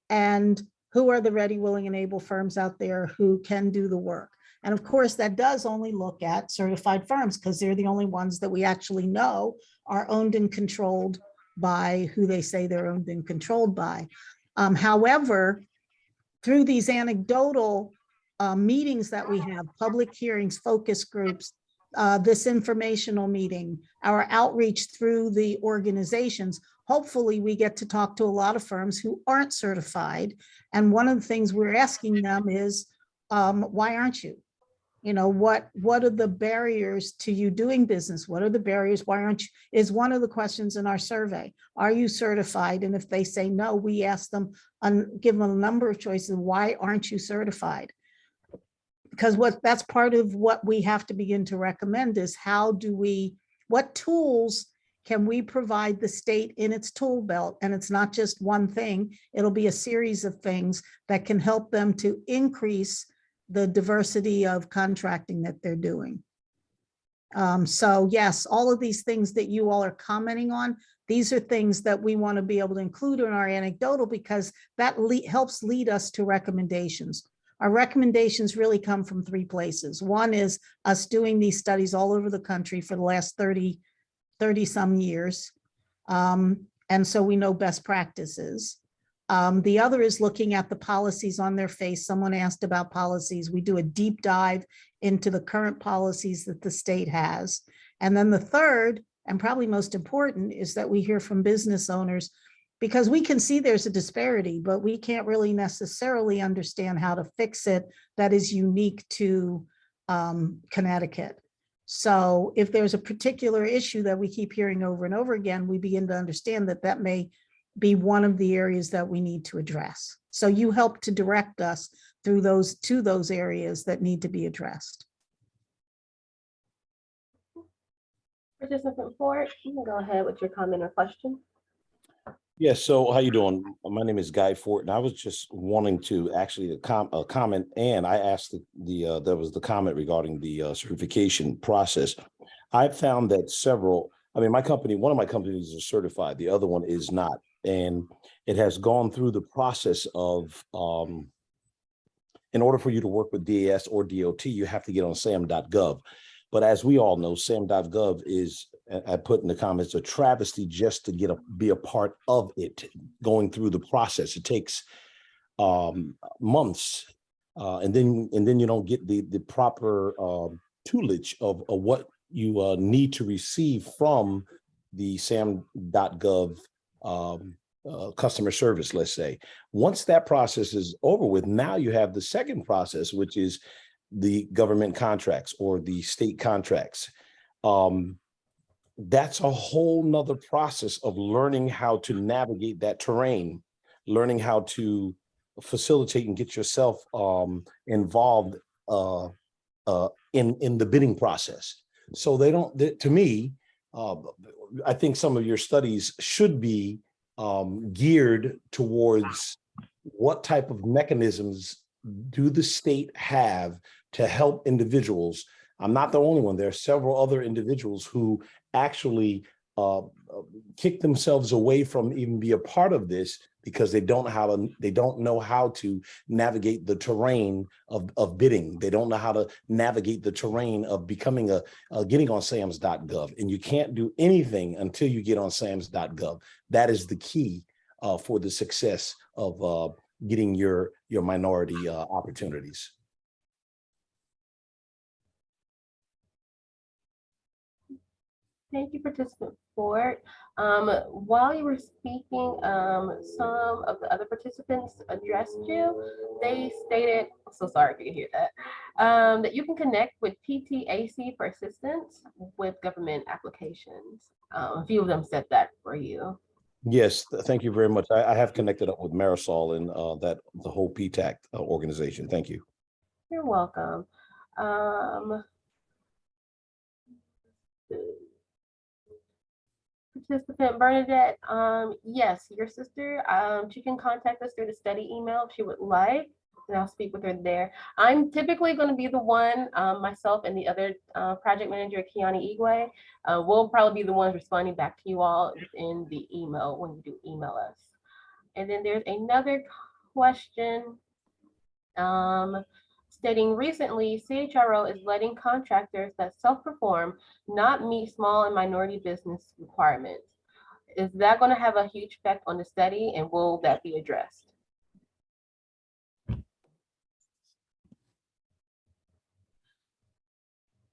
and who are the ready, willing, and able firms out there who can do the work. And of course, that does only look at certified firms, because they're the only ones that we actually know are owned and controlled by who they say they're owned and controlled by. However, through these anecdotal meetings that we have, public hearings, focus groups, this informational meeting, our outreach through the organizations, hopefully we get to talk to a lot of firms who aren't certified. And one of the things we're asking them is, why aren't you? You know, what are the barriers to you doing business? What are the barriers? Why aren't you? Is one of the questions in our survey. Are you certified? And if they say no, we ask them, give them a number of choices. Why aren't you certified? Because that's part of what we have to begin to recommend is what tools can we provide the state in its tool belt? And it's not just one thing, it'll be a series of things that can help them to increase the diversity of contracting that they're doing. So yes, all of these things that you all are commenting on, these are things that we want to be able to include in our anecdotal, because that helps lead us to recommendations. Our recommendations really come from three places. One is us doing these studies all over the country for the last 30 some years. And so we know best practices. The other is looking at the policies on their face. Someone asked about policies. We do a deep dive into the current policies that the state has. And then the third, and probably most important, is that we hear from business owners, because we can see there's a disparity, but we can't really necessarily understand how to fix it that is unique to Connecticut. So if there's a particular issue that we keep hearing over and over again, we begin to understand that that may be one of the areas that we need to address. So you help to direct us through those areas that need to be addressed. Participant Ford, you can go ahead with your comment or question. Yes, so how you doing? My name is Guy Fort, and I was just wanting to actually comment, and I asked there was the comment regarding the certification process. I found that my company, one of my companies is certified, the other one is not, and it has gone through the process of, in order for you to work with DAS or DOT, you have to get on sam.gov. But as we all know, sam.gov is, I put in the comments, a travesty just to be a part of it, going through the process. It takes months, and then you don't get the proper toolage of what you need to receive from the sam.gov customer service, let's say. Once that process is over with, now you have the second process, which is the government contracts or the state contracts. That's a whole nother process of learning how to navigate that terrain, learning how to facilitate and get yourself involved in the bidding process. So they don't, to me, I think some of your studies should be geared towards what type of mechanisms do the state have to help individuals. I'm not the only one. There are several other individuals who actually kick themselves away from even be a part of this because they don't know how to navigate the terrain of bidding. They don't know how to navigate the terrain of becoming getting on SAMS.gov. And you can't do anything until you get on SAMS.gov. That is the key for the success of getting your minority opportunities. Thank you, participant Ford. While you were speaking, some of the other participants addressed you. They stated, so sorry if you can hear that, that you can connect with PTAC for assistance with government applications. A few of them said that for you. Yes, thank you very much. I have connected up with Marisol and the whole PTAC organization. Thank you. You're welcome. Participant Bernadette, yes, your sister, she can contact us through the study email if she would like, and I'll speak with her there. I'm typically going to be the one, myself and the other project manager, Kiani Igwe, will probably be the ones responding back to you all in the email when you do email us. And then there's another question stating recently, CHRO is letting contractors that self-perform not meet small and minority business requirements. Is that going to have a huge effect on the study, and will that be addressed?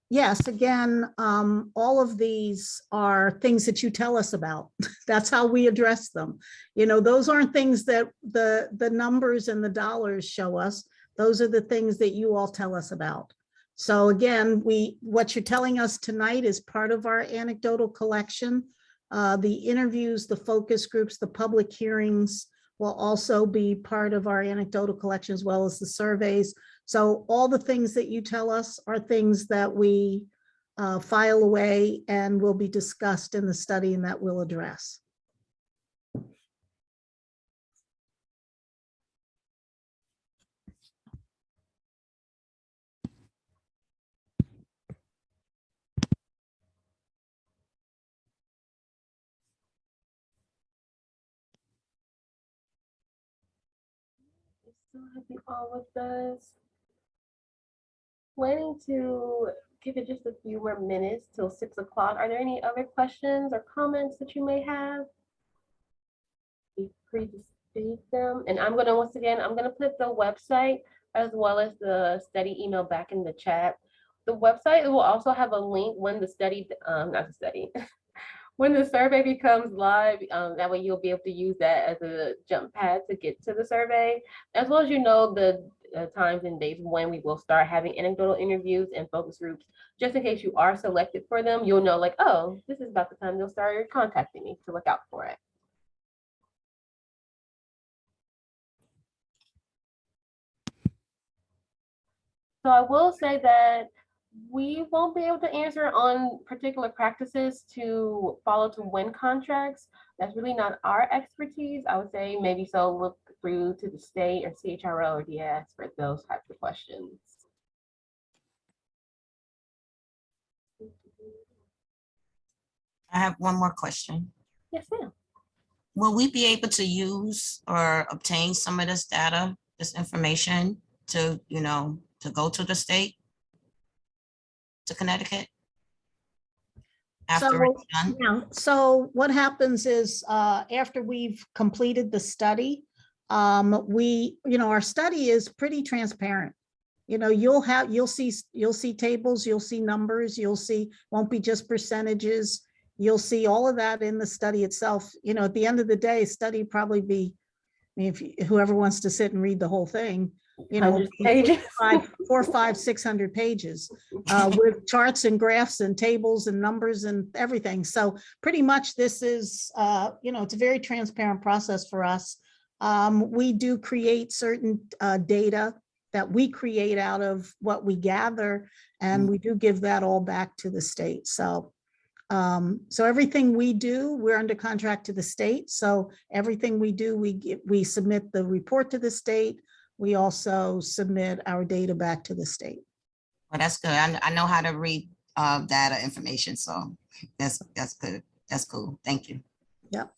Yes, again, all of these are things that you tell us about. That's how we address them. You know, those aren't things that the numbers and the dollars show us. Those are the things that you all tell us about. So again, what you're telling us tonight is part of our anecdotal collection. The interviews, the focus groups, the public hearings will also be part of our anecdotal collection, as well as the surveys. So all the things that you tell us are things that we file away and will be discussed in the study, and that we'll address. So happy all with us. Planning to give it just a few more minutes till 6 o'clock. Are there any other questions or comments that you may have? Be free to state them. And I'm gonna, once again, I'm gonna put the website as well as the study email back in the chat. The website will also have a link when the study, not the study, when the survey becomes live. That way you'll be able to use that as a jump pad to get to the survey, as well as, you know, the times and dates when we will start having anecdotal interviews and focus groups, just in case you are selected for them. You'll know, like, oh, this is about the time they'll start contacting me, to look out for it. So I will say that we won't be able to answer on particular practices to follow to win contracts. That's really not our expertise. I would say maybe so look through to the state or CHRO or DS for those types of questions. I have one more question. Yes, ma'am. Will we be able to use or obtain some of this data, this information to, you know, to go to the state, to Connecticut? After it's done? Yeah, so what happens is after we've completed the study, our study is pretty transparent. You know, you'll see tables, you'll see numbers, won't be just percentages. You'll see all of that in the study itself. You know, at the end of the day, study probably be, if whoever wants to sit and read the whole thing, you know, 400, 500, 600 pages with charts and graphs and tables and numbers and everything. So pretty much this is, it's a very transparent process for us. We do create certain data that we create out of what we gather, and we do give that all back to the state. So so everything we do, we're under contract to the state. So everything we do, we submit the report to the state. We also submit our data back to the state. Well, that's good. I know how to read data information, so that's good. That's cool. Thank you. Yep.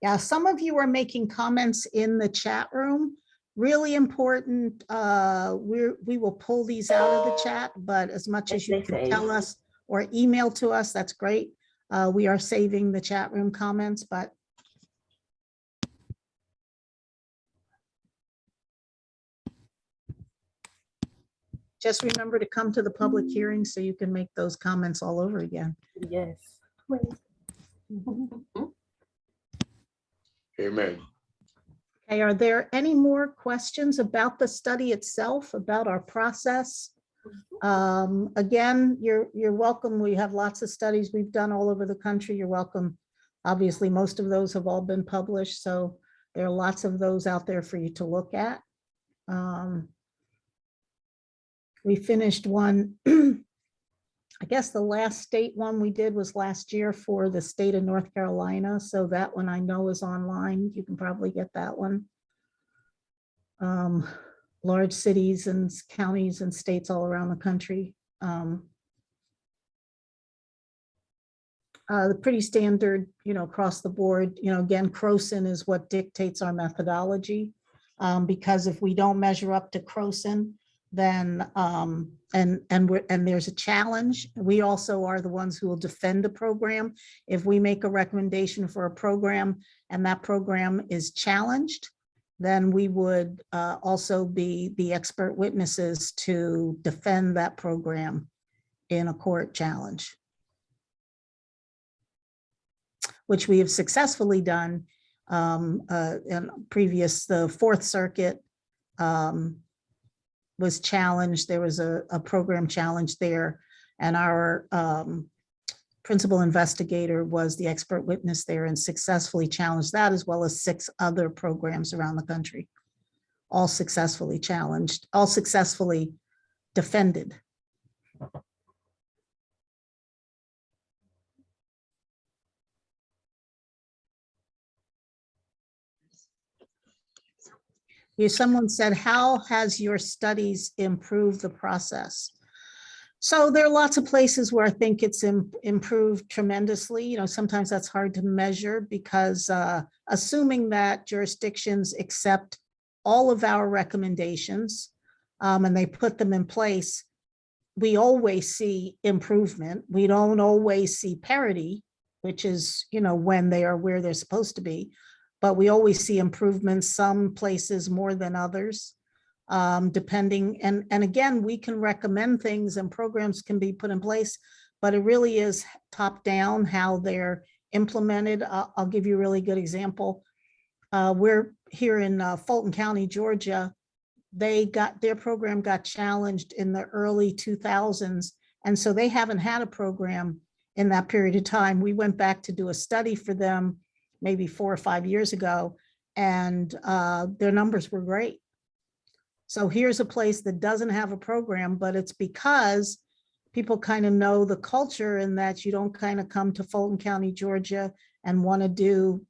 Yeah, some of you are making comments in the chat room. Really important. We will pull these out of the chat, but as much as you can tell us or email to us, that's great. We are saving the chat room comments, but just remember to come to the public hearing so you can make those comments all over again. Yes. Amen. Okay, are there any more questions about the study itself, about our process? Again, you're welcome. We have lots of studies we've done all over the country. You're welcome. Obviously, most of those have all been published, so there are lots of those out there for you to look at. We finished one, I guess the last state one we did was last year for the state of North Carolina. So that one I know is online. You can probably get that one. Large cities and counties and states all around the country. The pretty standard, across the board, again, CROSIN is what dictates our methodology. Because if we don't measure up to CROSIN, then and there's a challenge. We also are the ones who will defend the program. If we make a recommendation for a program and that program is challenged, then we would also be the expert witnesses to defend that program in a court challenge, which we have successfully done in previous. The Fourth Circuit was challenged. There was a program challenge there, and our principal investigator was the expert witness there and successfully challenged that, as well as 6 other programs around the country, all successfully challenged, all successfully defended. Someone said, how has your studies improved the process? So there are lots of places where I think it's improved tremendously. Sometimes that's hard to measure because assuming that jurisdictions accept all of our recommendations and they put them in place, we always see improvement. We don't always see parity, which is, when they are where they're supposed to be. But we always see improvements, some places more than others, depending. And again, we can recommend things and programs can be put in place, but it really is top down how they're implemented. I'll give you a really good example. We're here in Fulton County, Georgia. Their program got challenged in the early 2000s. And so they haven't had a program in that period of time. We went back to do a study for them maybe 4 or 5 years ago, and their numbers were great. So here's a place that doesn't have a program, but it's because people kind of know the culture and that you don't kind of come to Fulton County, Georgia and want to do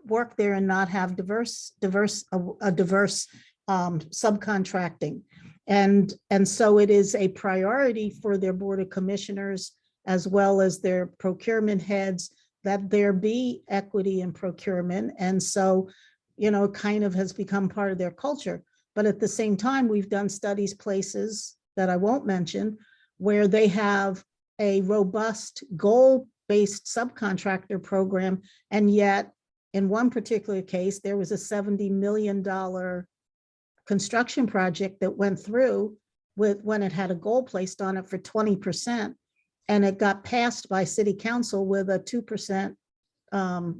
work there and not have diverse subcontracting. And so it is a priority for their Board of Commissioners as well as their procurement heads that there be equity in procurement. And so, it kind of has become part of their culture. But at the same time, we've done studies places that I won't mention where they have a robust goal-based subcontractor program. And yet in one particular case, there was a $70 million construction project that went through when it had a goal placed on it for 20%. And it got passed by city council with a 2%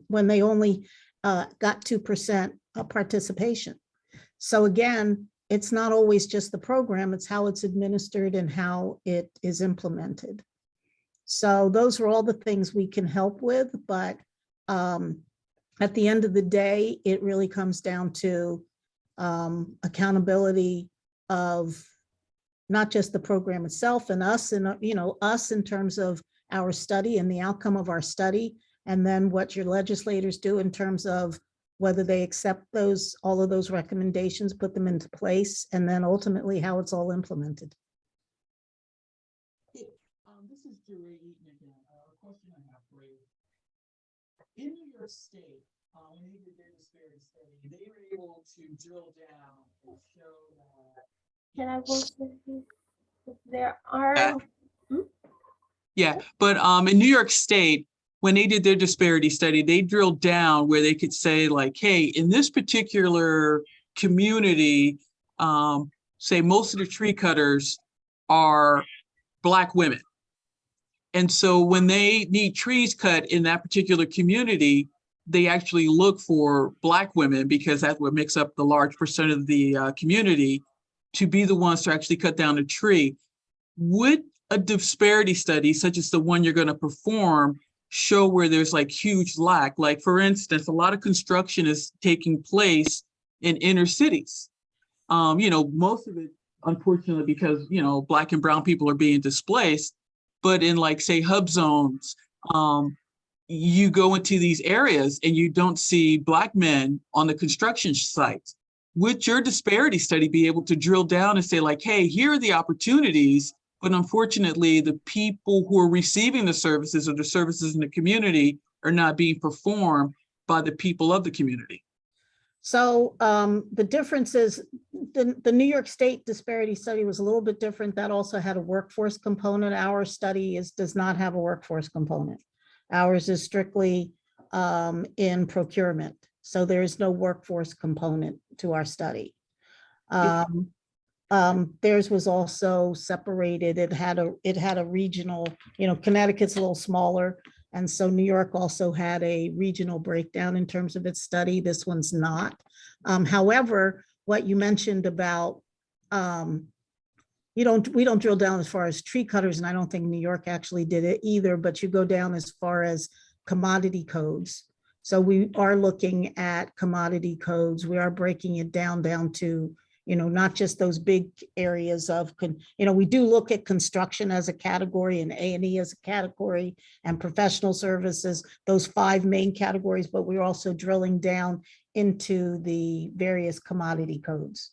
when they only got 2% participation. So again, it's not always just the program, it's how it's administered and how it is implemented. So those are all the things we can help with, but at the end of the day, it really comes down to accountability of not just the program itself and us, and us in terms of our study and the outcome of our study, and then what your legislators do in terms of whether they accept all of those recommendations, put them into place, and then ultimately how it's all implemented. This is Jerry Eaton again. A question I have for you. In New York State, when they did their disparity study, they were able to drill down and show that. Can I vote? There are. Yeah, but in New York State, when they did their disparity study, they drilled down where they could say like, hey, in this particular community, say most of the tree cutters are Black women. And so when they need trees cut in that particular community, they actually look for Black women, because that's what makes up the large percent of the community, to be the ones to actually cut down a tree. Would a disparity study such as the one you're going to perform show where there's like huge lack? Like, for instance, a lot of construction is taking place in inner cities. Most of it, unfortunately, because, Black and brown people are being displaced. But in, like, say, hub zones, you go into these areas and you don't see Black men on the construction sites. Would your disparity study be able to drill down and say like, hey, here are the opportunities, but unfortunately the people who are receiving the services or the services in the community are not being performed by the people of the community? So the difference is the New York State disparity study was a little bit different. That also had a workforce component. Our study does not have a workforce component. Ours is strictly in procurement. So there is no workforce component to our study. Theirs was also separated. It had a regional, Connecticut's a little smaller. And so New York also had a regional breakdown in terms of its study. This one's not. However, what you mentioned about, we don't drill down as far as tree cutters, and I don't think New York actually did it either, but you go down as far as commodity codes. So we are looking at commodity codes. We are breaking it down to, not just those big areas of, we do look at construction as a category and A&E as a category and professional services, those 5 main categories, but we're also drilling down into the various commodity codes.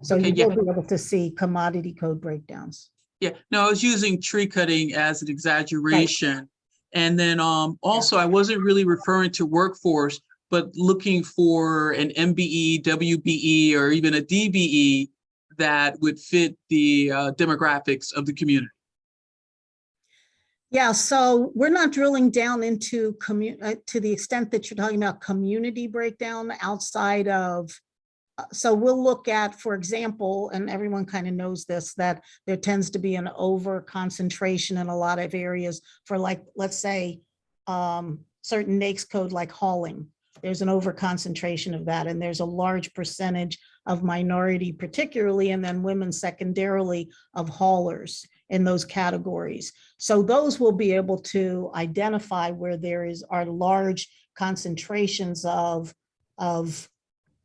So you will be able to see commodity code breakdowns. Yeah, no, I was using tree cutting as an exaggeration. Right. And then also I wasn't really referring to workforce, but looking for an MBE, WBE, or even a DBE that would fit the demographics of the community. Yeah, so we're not drilling down into to the extent that you're talking about community breakdown outside of, so we'll look at, for example, and everyone kind of knows this, that there tends to be an over concentration in a lot of areas for, like, let's say, certain NAICS code like hauling. There's an over concentration of that, and there's a large percentage of minority particularly, and then women secondarily, of haulers in those categories. So those will be able to identify where are large concentrations of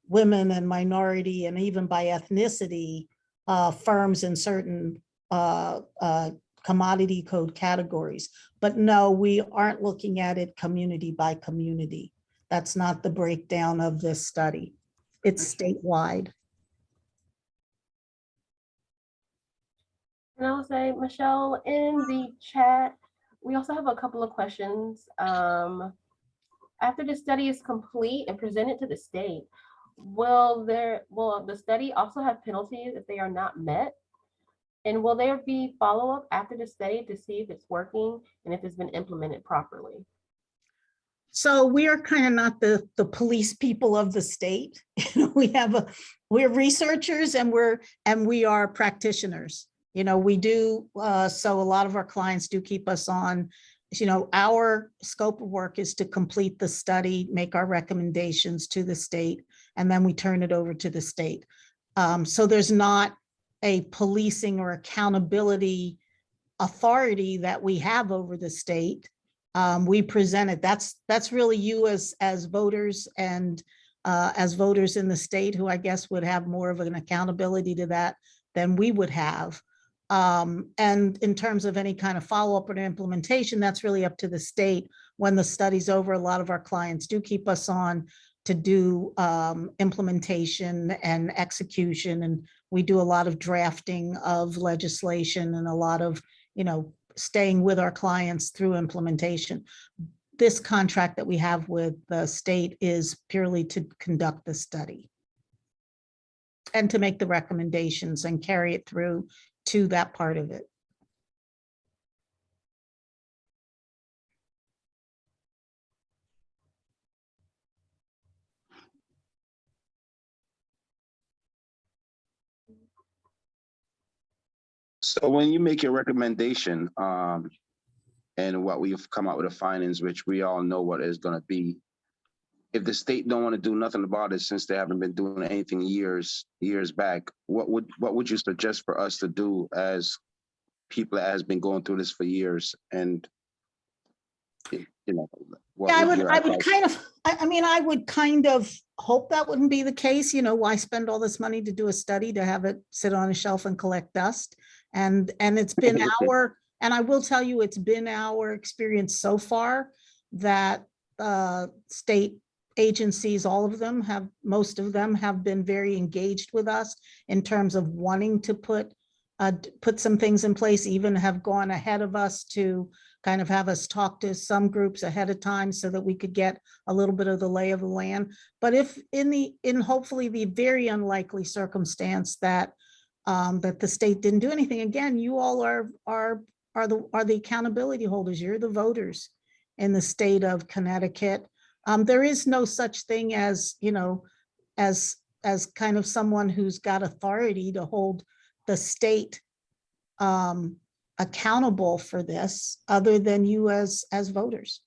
women and minority, and even by ethnicity, firms in certain commodity code categories. But no, we aren't looking at it community by community. That's not the breakdown of this study. It's statewide. And I'll say, Michelle, in the chat, we also have a couple of questions. After the study is complete and presented to the state, will the study also have penalties if they are not met? And will there be follow-up after the study to see if it's working and if it's been implemented properly? So we are kind of not the police people of the state. We're researchers and we are practitioners. We do, so a lot of our clients do keep us on our scope of work is to complete the study, make our recommendations to the state, and then we turn it over to the state. So there's not a policing or accountability authority that we have over the state. We present it. That's really you as voters and as voters in the state who I guess would have more of an accountability to that than we would have. And in terms of any kind of follow-up or implementation, that's really up to the state. When the study's over, a lot of our clients do keep us on to do implementation and execution. And we do a lot of drafting of legislation and a lot of, staying with our clients through implementation. This contract that we have with the state is purely to conduct the study and to make the recommendations and carry it through to that part of it. So when you make your recommendation, and what we've come out with the findings, which we all know what it's gonna be, if the state don't want to do nothing about it since they haven't been doing anything years back, what would you suggest for us to do as people that has been going through this for years? And what Yeah, would your I would advice- kind of, I would kind of hope that wouldn't be the case. Why spend all this money to do a study to have it sit on a shelf and collect dust? And it's been and I will tell you, it's been our experience so far that state agencies, most of them have been very engaged with us in terms of wanting to put some things in place, even have gone ahead of us to kind of have us talk to some groups ahead of time so that we could get a little bit of the lay of the land. But if in hopefully the very unlikely circumstance that that the state didn't do anything, again, you all are the accountability holders. You're the voters in the state of Connecticut. There is no such thing as, as kind of someone who's got authority to hold the state accountable for this, other than you as voters.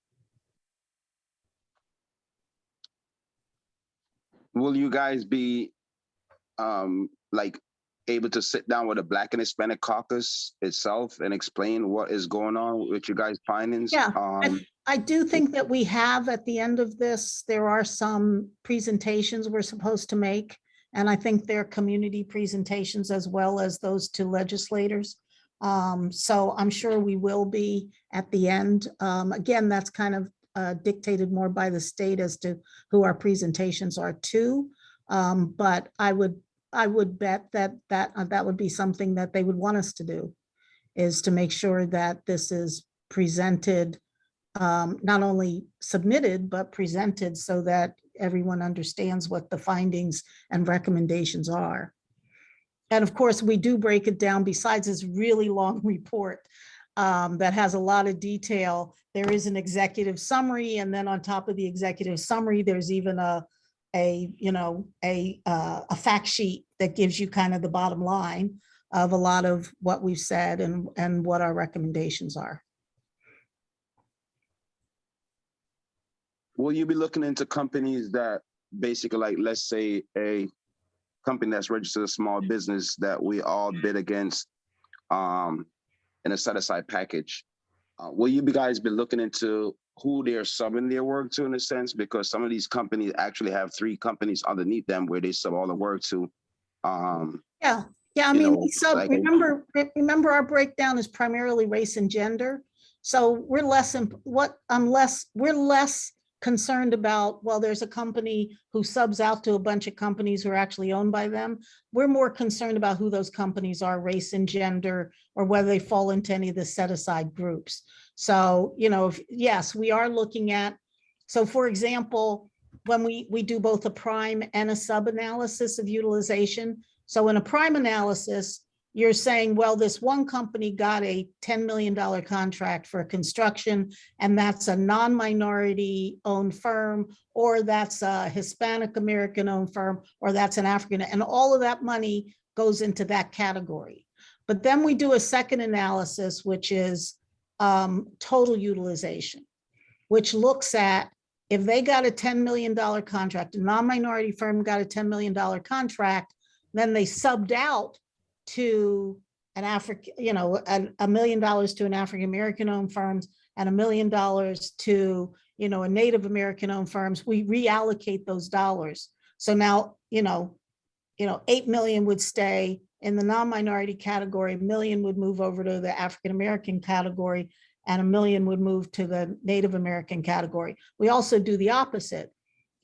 Will you guys be like able to sit down with the Black and Hispanic Caucus itself and explain what is going on with you guys' findings? Yeah, I do think that we have at the end of this, there are some presentations we're supposed to make. And I think they're community presentations as well as those to legislators. So I'm sure we will be at the end. Again, that's kind of dictated more by the state as to who our presentations are to. But I would bet that would be something that they would want us to do, is to make sure that this is presented, not only submitted, but presented so that everyone understands what the findings and recommendations are. And of course, we do break it down. Besides this really long report that has a lot of detail, there is an executive summary. And then on top of the executive summary, there's even a fact sheet that gives you kind of the bottom line of a lot of what we've said and what our recommendations are. Will you be looking into companies that basically, like, let's say a company that's registered a small business that we all bid against in a set-aside package? Will you guys be looking into who they're subbing their work to, in a sense? Because some of these companies actually have 3 companies underneath them where they sub all the work to. Yeah. I mean, remember our breakdown is primarily race and gender. So we're less concerned about, well, there's a company who subs out to a bunch of companies who are actually owned by them. We're more concerned about who those companies are, race and gender, or whether they fall into any of the set aside groups. So, yes, we are looking at, so for example, when we do both a prime and a sub analysis of utilization. So in a prime analysis, you're saying, well, this one company got a $10 million contract for construction, and that's a non-minority owned firm, or that's a Hispanic American owned firm, or that's an African, and all of that money goes into that category. But then we do a second analysis, which is total utilization, which looks at if they got a $10 million contract, a non-minority firm got a $10 million contract, then they subbed out to an African, $1 million to an African-American owned firms and $1 million to, a Native American owned firms, we reallocate those dollars. So now, 8 million would stay in the non-minority category, $1 million would move over to the African-American category, and $1 million would move to the Native American category. We also do the opposite.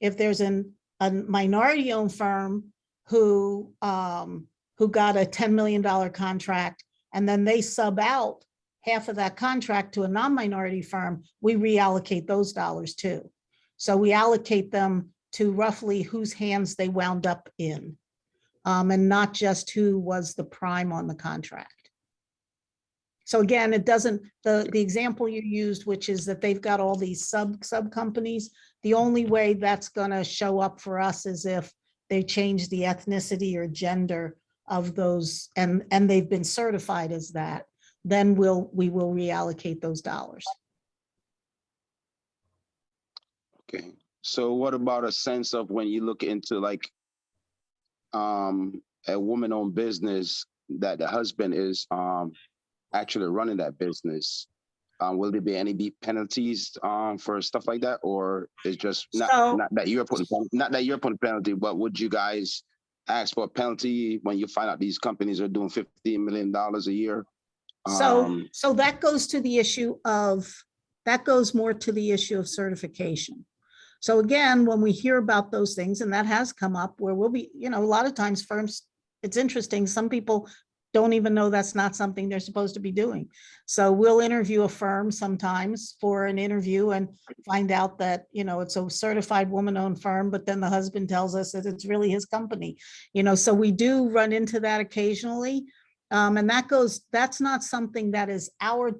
If there's a minority owned firm who got a $10 million contract, and then they sub out half of that contract to a non-minority firm, we reallocate those dollars too. So we allocate them to roughly whose hands they wound up in, and not just who was the prime on the contract. So again, it doesn't, the example you used, which is that they've got all these sub companies, the only way that's gonna show up for us is if they change the ethnicity or gender of those, and they've been certified as that, then we will reallocate those dollars. Okay, so what about a sense of when you look into like a woman-owned business that the husband is actually running that business? Will there be any deep penalties for stuff like that, or it's just not that you're putting penalty, but would you guys ask for a penalty when you find out these companies are doing $15 million a year? So that goes to the issue of, that goes more to the issue of certification. So again, when we hear about those things, and that has come up where we'll be, a lot of times firms, it's interesting, some people don't even know that's not something they're supposed to be doing. So we'll interview a firm sometimes for an interview and find out that, it's a certified woman-owned firm, but then the husband tells us that it's really his company. So we do run into that occasionally. And that's not something that is our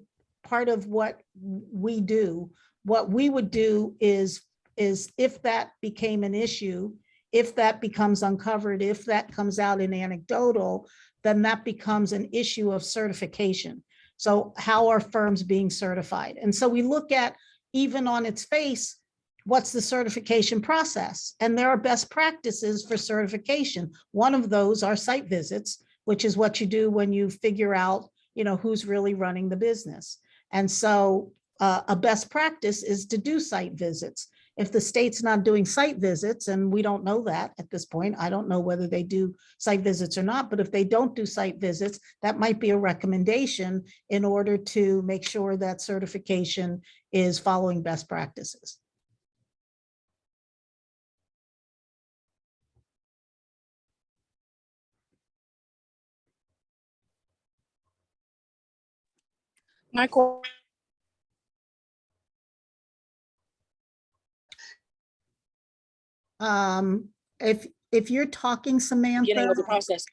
part of what we do. What we would do is if that became an issue, if that becomes uncovered, if that comes out in anecdotal, then that becomes an issue of certification. So how are firms being certified? And so we look at, even on its face, what's the certification process? And there are best practices for certification. One of those are site visits, which is what you do when you figure out, who's really running the business. And so a best practice is to do site visits. If the state's not doing site visits, and we don't know that at this point, I don't know whether they do site visits or not, but if they don't do site visits, that might be a recommendation in order to make sure that certification is following best practices. Michael. If you're talking, Samantha, Beginning of the process.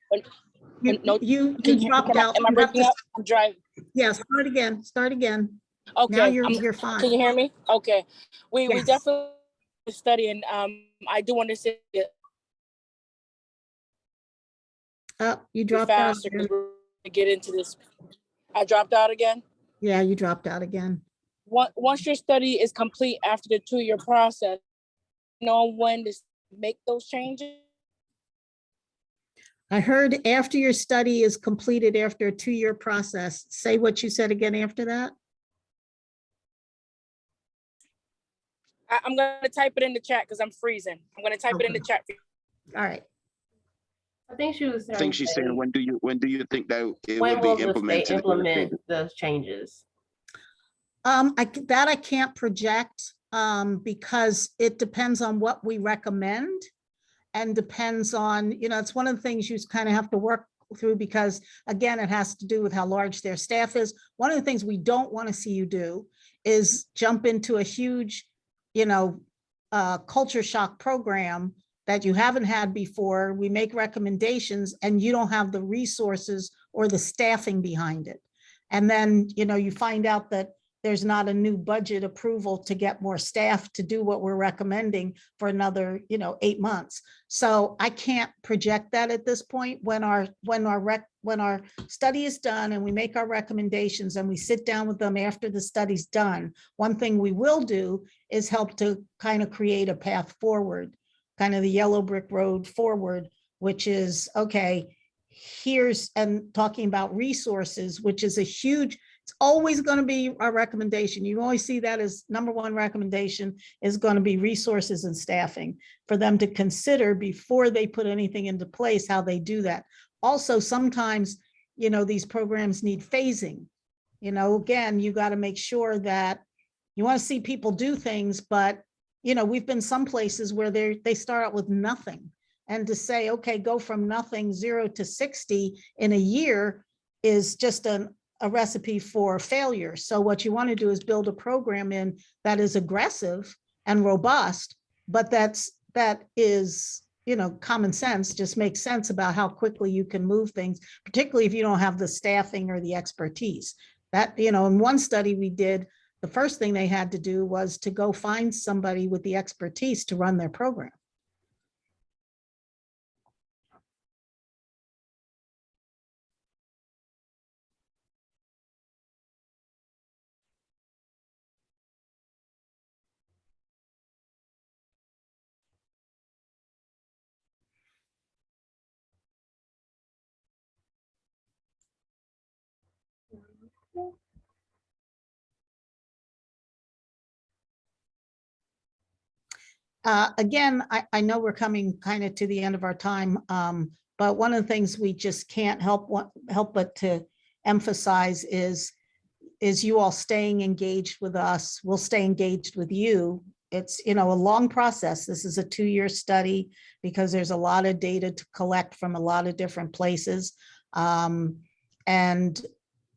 you dropped out. Am I breaking up? I'm driving. Yeah, start again. Okay. Now you're fine. Can you hear me? Okay. We Yes. definitely study, and I do want to say it you dropped out faster again. because we're gonna get into this. I dropped out again. Yeah, you dropped out again. Once your study is complete after the 2-year process, know when to make those changes? I heard after your study is completed after a 2-year process. Say what you said again after that. I'm going to type it in the chat because I'm freezing. I'm going to type it in the chat. All right. I think she was saying. I think she's saying, when do you think that it When will will be the state implemented? implement those changes? I can't project because it depends on what we recommend and depends on, it's one of the things you kind of have to work through because again, it has to do with how large their staff is. One of the things we don't want to see you do is jump into a huge, culture shock program that you haven't had before. We make recommendations and you don't have the resources or the staffing behind it. And then, you find out that there's not a new budget approval to get more staff to do what we're recommending for another, 8 months. So I can't project that at this point. When our study is done and we make our recommendations and we sit down with them after the study's done, one thing we will do is help to kind of create a path forward, kind of the yellow brick road forward, which is, okay, here's, and talking about resources, which is a huge, it's always going to be our recommendation. You always see that as number one recommendation is going to be resources and staffing for them to consider before they put anything into place, how they do that. Also, sometimes, these programs need phasing. Again, you got to make sure that you want to see people do things, but, we've been some places where they start out with nothing. And to say, okay, go from nothing, 0 to 60 in a year is just a recipe for failure. So what you want to do is build a program in that is aggressive and robust, but that is, common sense, just makes sense about how quickly you can move things, particularly if you don't have the staffing or the expertise. That, in one study we did, the first thing they had to do was to go find somebody with the expertise to run their program. Again, I know we're coming kind of to the end of our time, but one of the things we just can't help but to emphasize is you all staying engaged with us. We'll stay engaged with you. It's, a long process. This is a 2-year study because there's a lot of data to collect from a lot of different places. And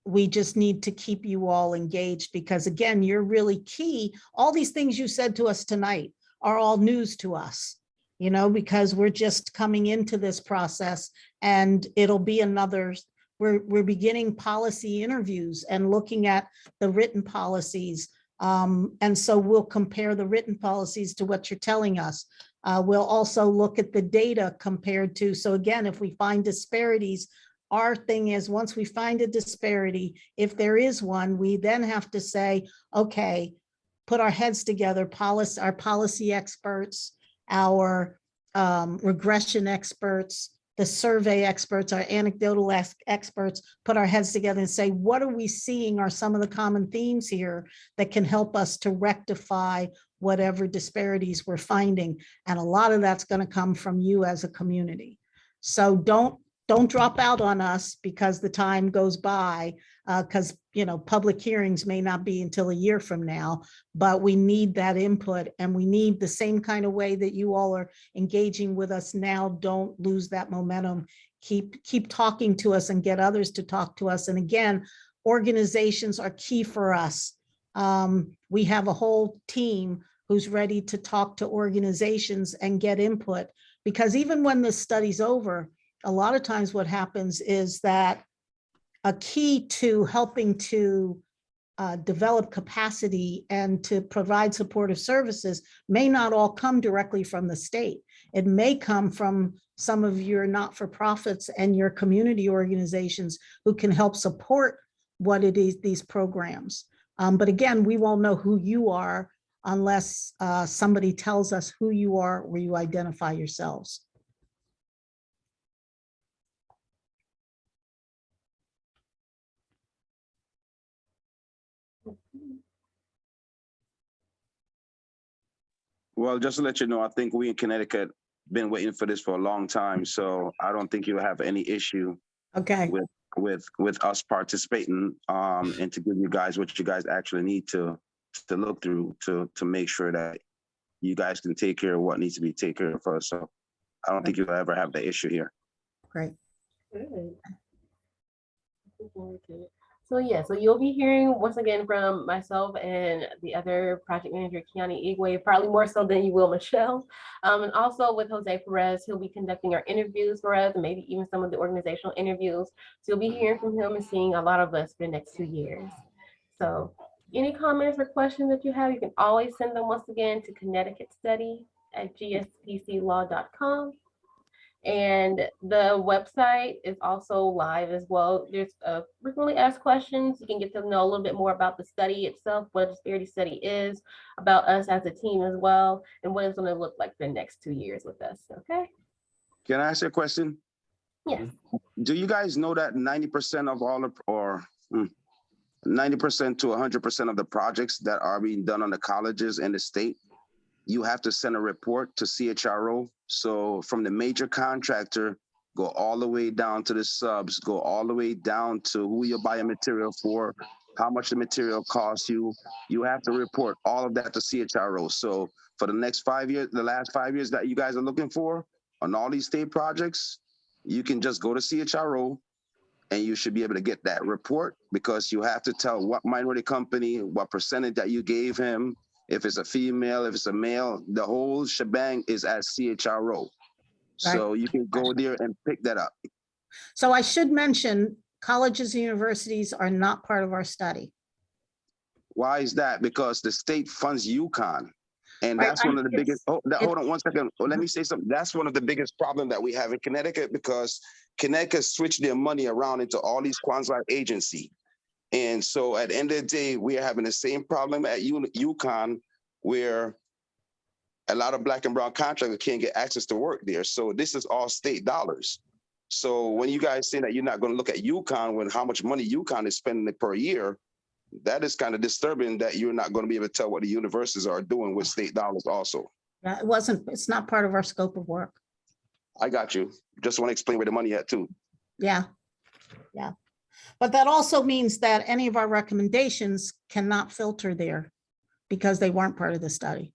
we just need to keep you all engaged because, again, you're really key. All these things you said to us tonight are all news to us, because we're just coming into this process, and it'll be another, we're beginning policy interviews and looking at the written policies. And so we'll compare the written policies to what you're telling us. We'll also look at the data compared to, so again, if we find disparities, our thing is, once we find a disparity, if there is one, we then have to say, okay, put our heads together, our policy experts, our regression experts, the survey experts, our anecdotal experts, put our heads together and say, what are we seeing are some of the common themes here that can help us to rectify whatever disparities we're finding. And a lot of that's going to come from you as a community. So don't drop out on us because the time goes by, because public hearings may not be until a year from now, but we need that input, and we need the same kind of way that you all are engaging with us now. Don't lose that momentum. Keep talking to us and get others to talk to us. And again, organizations are key for us. We have a whole team who's ready to talk to organizations and get input, because even when this study's over, a lot of times what happens is that a key to helping to develop capacity and to provide supportive services may not all come directly from the state. It may come from some of your not-for-profits and your community organizations who can help support what it is, these programs. But again, we won't know who you are unless somebody tells us who you are or you identify yourselves. Well, just to let you know, I think we in Connecticut been waiting for this for a long time, so I don't think you'll have any issue Okay. with us participating and to give you guys what you guys actually need to look through to make sure that you guys can take care of what needs to be taken care of first. So I don't think you'll ever have the issue here. Great. Good. So yeah, so you'll be hearing once again from myself and the other project manager, Kiani Igwe, probably more so than you will Michelle. And also with Jose Perez, he'll be conducting our interviews for us, and maybe even some of the organizational interviews. So you'll be hearing from him and seeing a lot of us for the next 2 years. So Any comments or questions that you have, you can always send them once again to connecticutstudy@gspclaw.com. And the website is also live as well. There's frequently asked questions. You can get to know a little bit more about the study itself, what a disparity study is, about us as a team as well, and what it's going to look like for the next 2 years with us. Okay? Can I ask you a question? Yes. Do you guys know that 90% of all or 90% to 100% of the projects that are being done on the colleges and the state, you have to send a report to CHRO. So from the major contractor, go all the way down to the subs, go all the way down to who you're buying material for, how much the material costs you. You have to report all of that to CHRO. So for the next 5 years, the last 5 years that you guys are looking for on all these state projects, you can just go to CHRO and you should be able to get that report, because you have to tell what minority company, what percentage that you gave him, if it's a female, if it's a male, the whole shebang is at CHRO. So you can go there and pick that up. So I should mention, colleges and universities are not part of our study. Why is that? Because the state funds UConn. And Right, that's one of the biggest, hold on 1 second. Let Mhm. me say something. That's one of the biggest problem that we have in Connecticut, because Connecticut switched their money around into all these quasi agency. And so at the end of the day, we are having the same problem at UConn, where a lot of Black and brown contractors can't get access to work there. So this is all state dollars. So when you guys say that you're not going to look at UConn, when how much money UConn is spending per year, that is kind of disturbing that you're not going to be able to tell what the universities are doing with state dollars also. Yeah, it's not part of our scope of work. I got you. Just want to explain where the money at too. Yeah, yeah. But that also means that any of our recommendations cannot filter there because they weren't part of the study.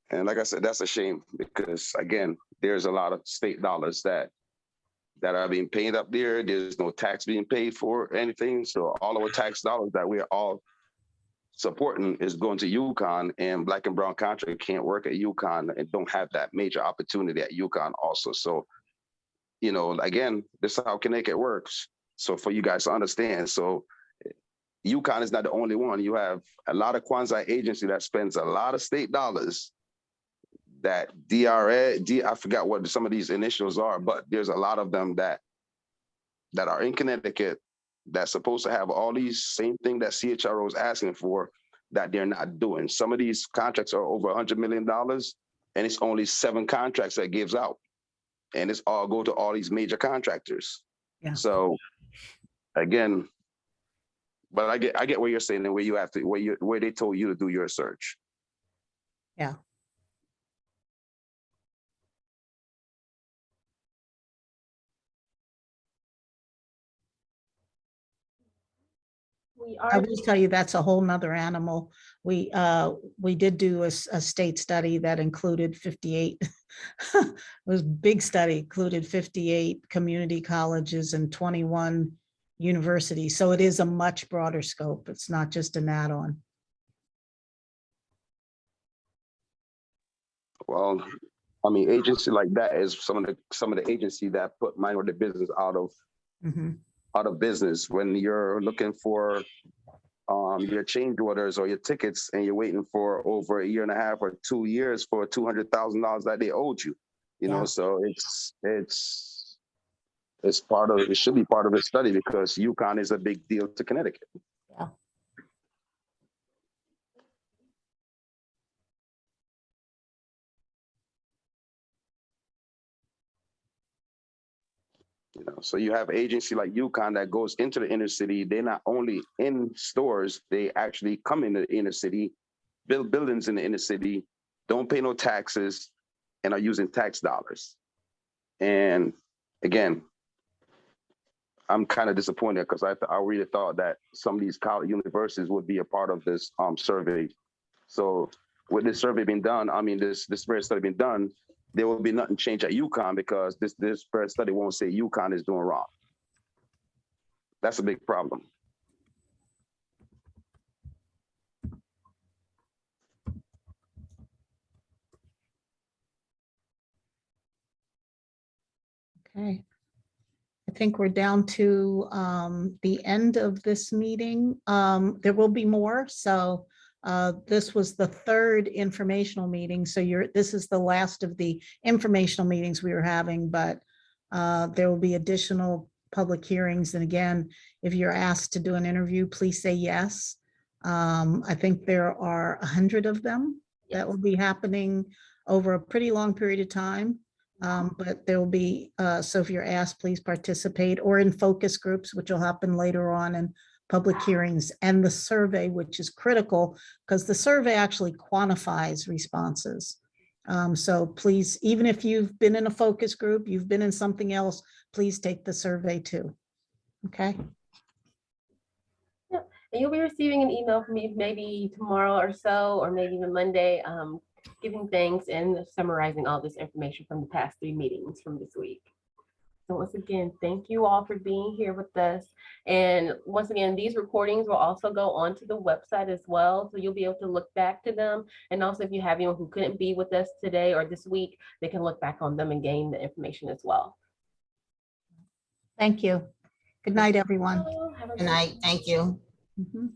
And like I said, that's a shame, because again, there's a lot of state dollars that are being paid up there. There's no tax being paid for anything. So all our tax dollars that we're all supporting is going to UConn, and Black and brown contractors can't work at UConn and don't have that major opportunity at UConn also. So, you know, again, this is how Connecticut works. So for you guys to understand, so UConn is not the only one. You have a lot of quasi agency that spends a lot of state dollars that I forgot what some of these initials are, but there's a lot of them that are in Connecticut that's supposed to have all these same thing that CHRO is asking for, that they're not doing. Some of these contracts are over $100 million, and it's only 7 contracts that gives out, and it's all go to all these major contractors. Yeah. So again, but I get what you're saying, and where you have to, where they told you to do your search. Yeah. I will tell you, that's a whole nother animal. We did do a state study that included 58. It was a big study, included 58 community colleges and 21 universities. So it is a much broader scope. It's not just an add-on. Well, I mean, agency like that is some of the agency that put minority business out of business. When you're looking for your change orders or your tickets, and you're waiting for over 1.5 years or 2 years for $200,000 that they owed you, you know, so it's part of, it should be part of the study, because UConn is a big deal to Connecticut. Yeah. You know, so you have agency like UConn that goes into the inner city. They're not only in stores, they actually come into the inner city, build buildings in the inner city, don't pay no taxes, and are using tax dollars. And again, I'm kind of disappointed, because I really thought that some of these college universities would be a part of this survey. So with this survey being done, I mean, this very study being done, there will be nothing changed at UConn, because this very study won't say UConn is doing wrong. That's a big problem. Okay. I think we're down to the end of this meeting. There will be more, so this was the third informational meeting, so this is the last of the informational meetings we were having, but there will be additional public hearings. And again, if you're asked to do an interview, please say yes. I think there are 100 of them that will be happening over a pretty long period of time. But there will be, so if you're asked, please participate, or in focus groups, which will happen later on, and public hearings, and the survey, which is critical because the survey actually quantifies responses. So please, even if you've been in a focus group, you've been in something else, please take the survey too. Okay. Yeah. And you'll be receiving an email from me maybe tomorrow or so, or maybe even Monday, giving thanks and summarizing all this information from the past 3 meetings from this week. So once again, thank you all for being here with us. And once again, these recordings will also go onto the website as well. So you'll be able to look back to them. And also if you have anyone who couldn't be with us today or this week, they can look back on them and gain the information as well. Thank you. Good night, everyone. Have a Good night. Thank you. Mhm.